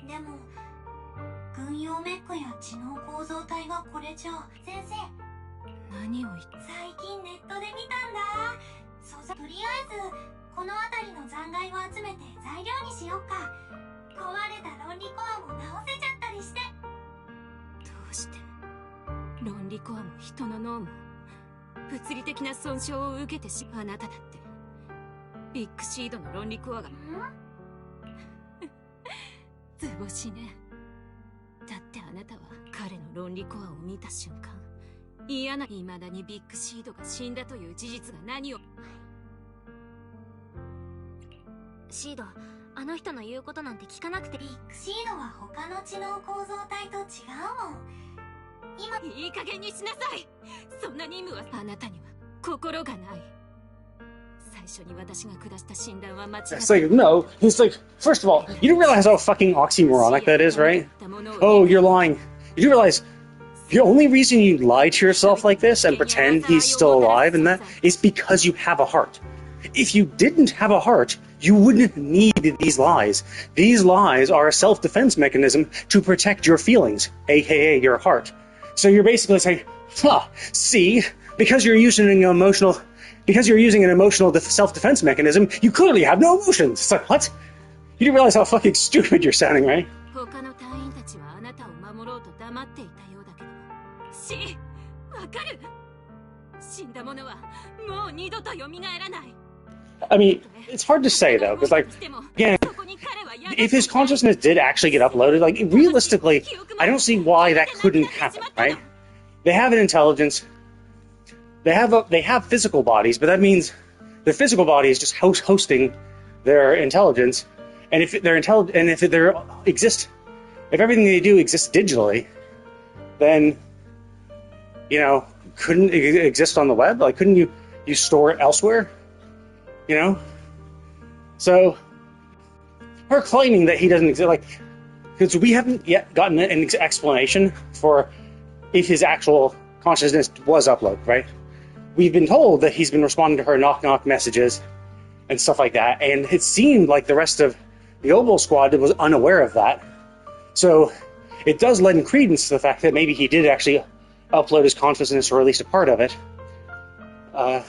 軍用メックや知能構造体がこれじゃ。先生、何を言って。最近ネットで見たんだ。とりあえずこの辺りの残骸を集めて材料にしよっか。壊れた論理コアも直せちゃったりして。どうして論理コアも人の脳も物理的な損傷を受けてあなただってビッグシードの論理コアが図星ね。だってあなたは彼の論理コアを見た瞬間、嫌な未だにビッグシードが死んだという事実が何を。シード、あの人の言うことなんて聞かなくて。ビッグシードは他の知能構造体と違うもん。今いい加減にしなさい。そんな任務はあなたには心がない。最初に私が下した診断は間違い。 It's like, no, he's like, first of all, you do realize how fucking oxymoronic that is, right? Oh, you're lying. You do realize the only reason you lie to yourself like this and pretend he's still alive and that is because you have a heart. If you didn't have a heart, you wouldn't need these lies. These lies are a self-defense mechanism to protect your feelings, aka your heart. So you're basically saying, see, because you're using an emotional self-defense mechanism, you clearly have no emotions. It's like, what? You do realize how fucking stupid you're sounding, right? 他の隊員たちはあなたを守ろうと黙っていたようだけど、わかる？死んだ者はもう二度と蘇らない。 I mean, it's hard to say though, because like, again, if his consciousness did actually get uploaded, like realistically, I don't see why that couldn't happen, right? They have an intelligence, they have physical bodies, but that means the physical body is just hosting their intelligence, and if if everything they do exists digitally, then couldn't it exist on the web? Like, couldn't you store it elsewhere? So her claiming that he doesn't exist, like, because we haven't yet gotten an explanation for if his actual consciousness was uploaded, right? We've been told that he's been responding to her knock-knock messages and stuff like that, and it seemed like the rest of the Oboe squad was unaware of that. So it does lend credence to the fact that maybe he did actually upload his consciousness, or at least a part of it, to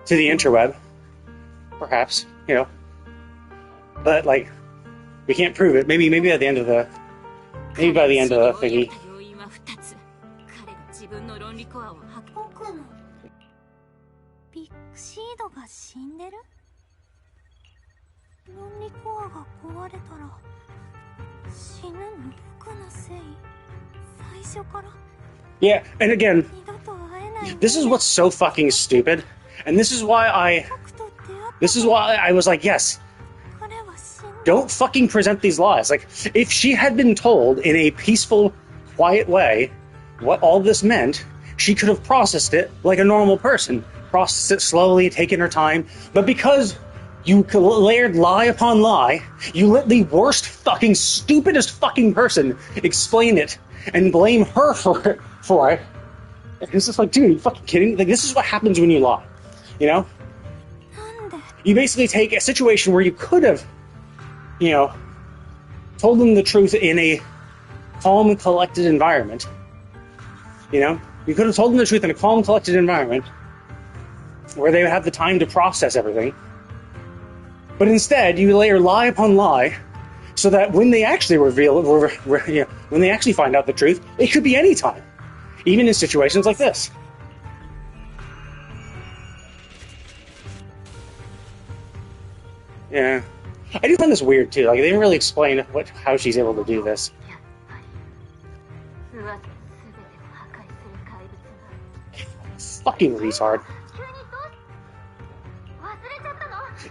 the interweb. Perhaps, but like, we can't prove it. Maybe by the end of the thingy. 僕のビッグシードが死んでる？論理コアが壊れたら死ぬの僕のせい？最初から？ Yeah, and again, 二度と会えない。 this is what's so fucking stupid, and this is why I was like, yes, don't fucking present these lies. Like, if she had been told in a peaceful, quiet way what all this meant, she could have processed it like a normal person. Processed it slowly, taken her time. But because you layered lie upon lie, you let the worst fucking, stupidest fucking person explain it and blame her for it. It's just like, dude, are you fucking kidding? Like, this is what happens when you lie, You basically take a situation where you could have, told them the truth in a calm, collected environment. You could have told them the truth in a calm, collected environment where they would have the time to process everything. But instead, you layer lie upon lie so that when they actually when they actually find out the truth, it could be any time, even in situations like this. Yeah. I do find this weird too. Like, they didn't really explain how she's able to do this. Fucking retard.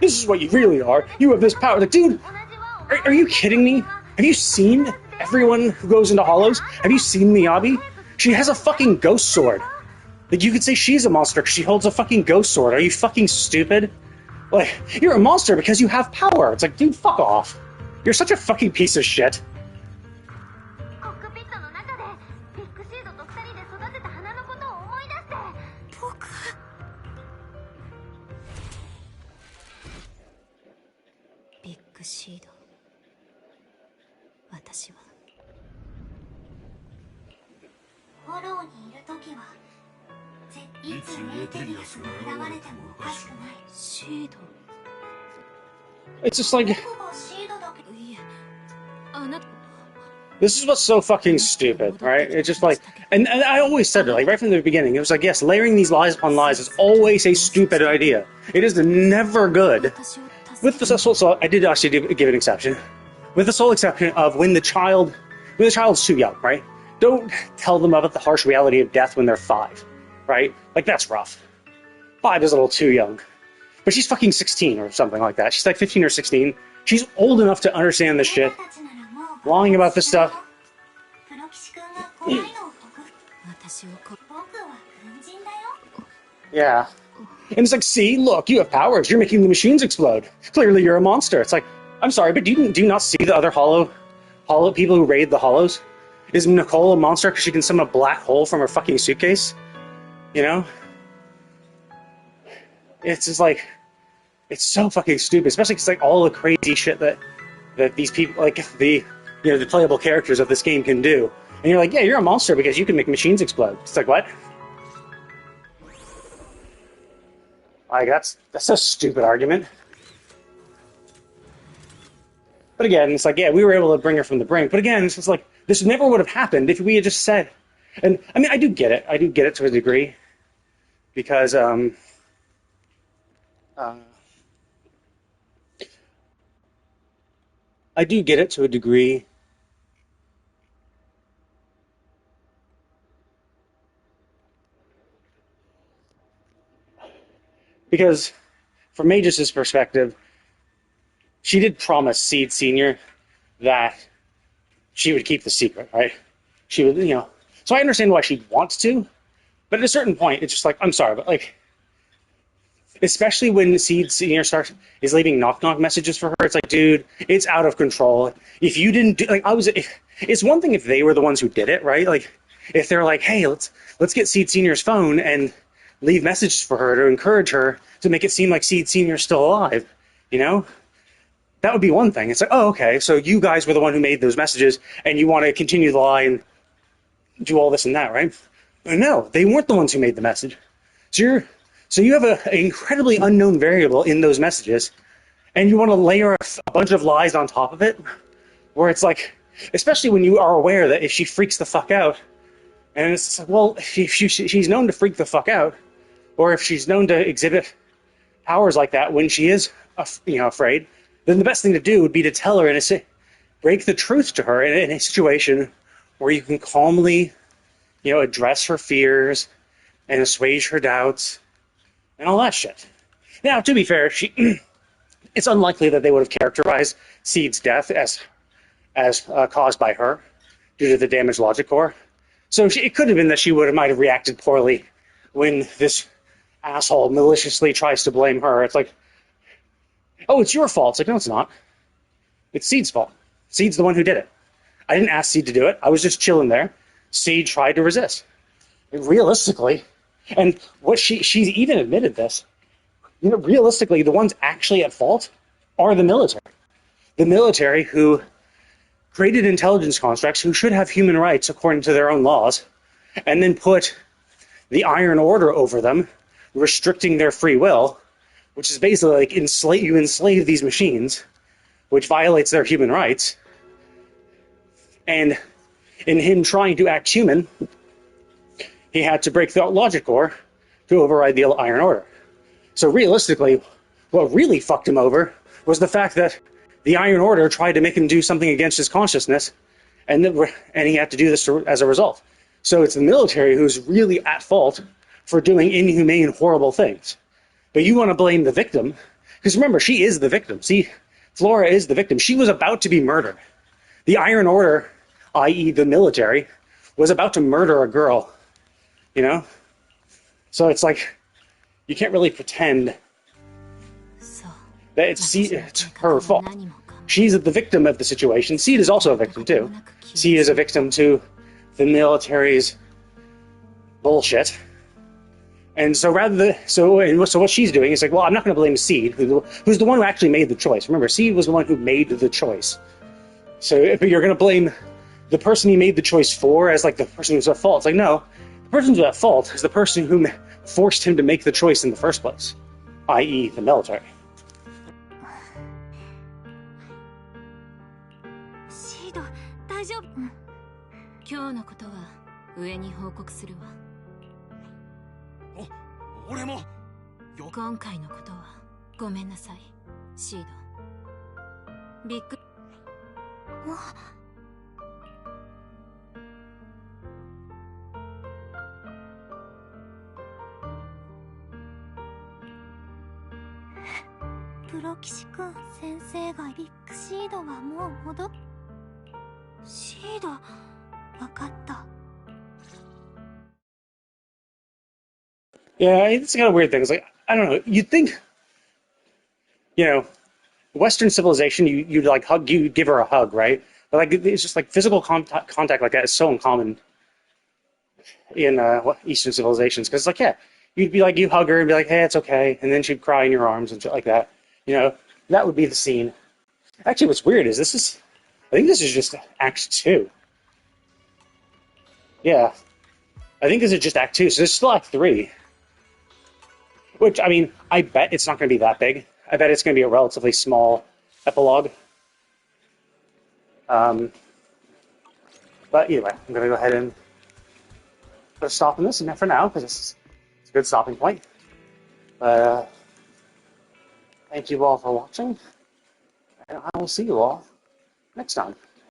This is what you really are. You have this power. Like, dude, are you kidding me? Have you seen everyone who goes into Hollows, have you seen Miyabi? She has a fucking ghost sword. Like, you could say she's a monster because she holds a fucking ghost sword. Are you fucking stupid? Like, you're a monster because you have power. It's like, dude, fuck off. You're such a fucking piece of shit. コックピットの中でビッグシードと2人で育てた花のことを思い出して僕ビッグシード。私はフォローにいるときはいつメーテリアスが現れてもおかしくない。シード。 It's just like, 僕がシードだけどいえ、あなた。 this is what's so fucking stupid, right? It's just like, and I always said it, like, right from the beginning, it was like, yes, layering these lies upon lies is always a stupid idea. It is never good. With the so I did actually give an exception. With the sole exception of when the child's too young, right? Don't tell them about the harsh reality of death when they're 5, right? Like, that's rough. 5 is a little too young. But she's fucking 16 or something like that. She's like 15 or 16. She's old enough to understand this shit. たちならもう Lying about this stuff. プロ騎士君が怖いのを克服。私をこ僕は軍人だよ。 Yeah. And it's like, see, look, you have powers. You're making the machines explode. Clearly you're a monster. It's like, I'm sorry, but do you not see the other hollow people who raid the hollows? Is Nicole a monster because she can summon a black hole from her fucking suitcase? You know? It's just like, it's so fucking stupid, especially because like all the crazy shit that these people, like the playable characters of this game can do. And you're like, yeah, you're a monster because you can make machines explode. It's like, what? Like, that's a stupid argument. But again, it's like, yeah, we were able to bring her from the brink. But again, it's just like, this never would have happened if we had just said, and I mean, I do get it. I do get it to a degree. Because, I do get it to a degree. Because, from Magus' perspective, she did promise Seed Sr. that she would keep the secret, right? She would, So I understand why she'd want to, but at a certain point, it's just like, I'm sorry, but like, especially when Seed Sr. is leaving knock-knock messages for her, it's like, dude, it's out of control. If you didn't do, like, it's one thing if they were the ones who did it, right? Like, if they're like, hey, let's get Seed Sr.'s phone and leave messages for her to encourage her to make it seem like Seed Sr. is still alive, That would be one thing. It's like, oh, okay, so you guys were the one who made those messages, and you want to continue the lie and do all this and that, right? But no, they weren't the ones who made the message. So you have an incredibly unknown variable in those messages, and you want to layer a bunch of lies on top of it, where it's like, especially when you are aware that if she freaks the fuck out, and it's like, well, if she's known to freak the fuck out, or if she's known to exhibit powers like that when she is, afraid, then the best thing to do would be to tell her and break the truth to her in a situation where you can calmly, address her fears and assuage her doubts and all that shit. Now, to be fair, it's unlikely that they would have characterized Seed's death as caused by her due to the damaged logic core. So it could have been that she might have reacted poorly when this asshole maliciously tries to blame her. It's like, oh, it's your fault. It's like, no, it's not. It's Seed's fault. Seed's the one who did it. I didn't ask Seed to do it. I was just chilling there. Seed tried to resist. Realistically, and what she's even admitted this, realistically, the ones actually at fault are the military. The military who created intelligence constructs who should have human rights according to their own laws, and then put the Iron Order over them, restricting their free will, which is basically like you enslave these machines, which violates their human rights. And in him trying to act human, he had to break the logic core to override the Iron Order. So realistically, what really fucked him over was the fact that the Iron Order tried to make him do something against his consciousness, and he had to do this as a result. So it's the military who's really at fault for doing inhumane, horrible things. But you want to blame the victim, because remember, she is the victim. See, Flora is the victim. She was about to be murdered. The Iron Order i.e. the military, was about to murder a girl, you know? So it's like, you can't really pretend そう that it's her fault. She's the victim of the situation. Seed is also a victim, too. Seed is a victim to the military's bullshit. And so so what she's doing is like, well, I'm not going to blame Seed, who's the one who actually made the choice. Remember, Seed was the one who made the choice. So if you're going to blame the person he made the choice for as like the person who's at fault, it's like, no, the person who's at fault is the person who forced him to make the choice in the first place, i.e. the military. シード大丈夫？今日のことは上に報告するわ。俺も今回のことはごめんなさい、シード。びっくり。プロ騎士君、先生がビッグシードはもう戻っ。シード、わかった。Yeah, it's kind of weird things. Like, I don't know. You'd think, Western civilization, you'd like hug, you give her a hug, right? But like, it's just like physical contact like that is so uncommon in Eastern civilizations. Because like, yeah, you'd be like, you hug her and be like, hey, it's okay, and then she'd cry in your arms and shit like that. That would be the scene. Actually, what's weird is I think this is just Act 2. Yeah, I think this is just Act 2. So there's still Act 3. Which, I mean, I bet it's not going to be that big. I bet it's going to be a relatively small epilogue. But either way, I'm going to go ahead and put a stop in this for now, because it's a good stopping point. Thank you all for watching, and I will see you all next time.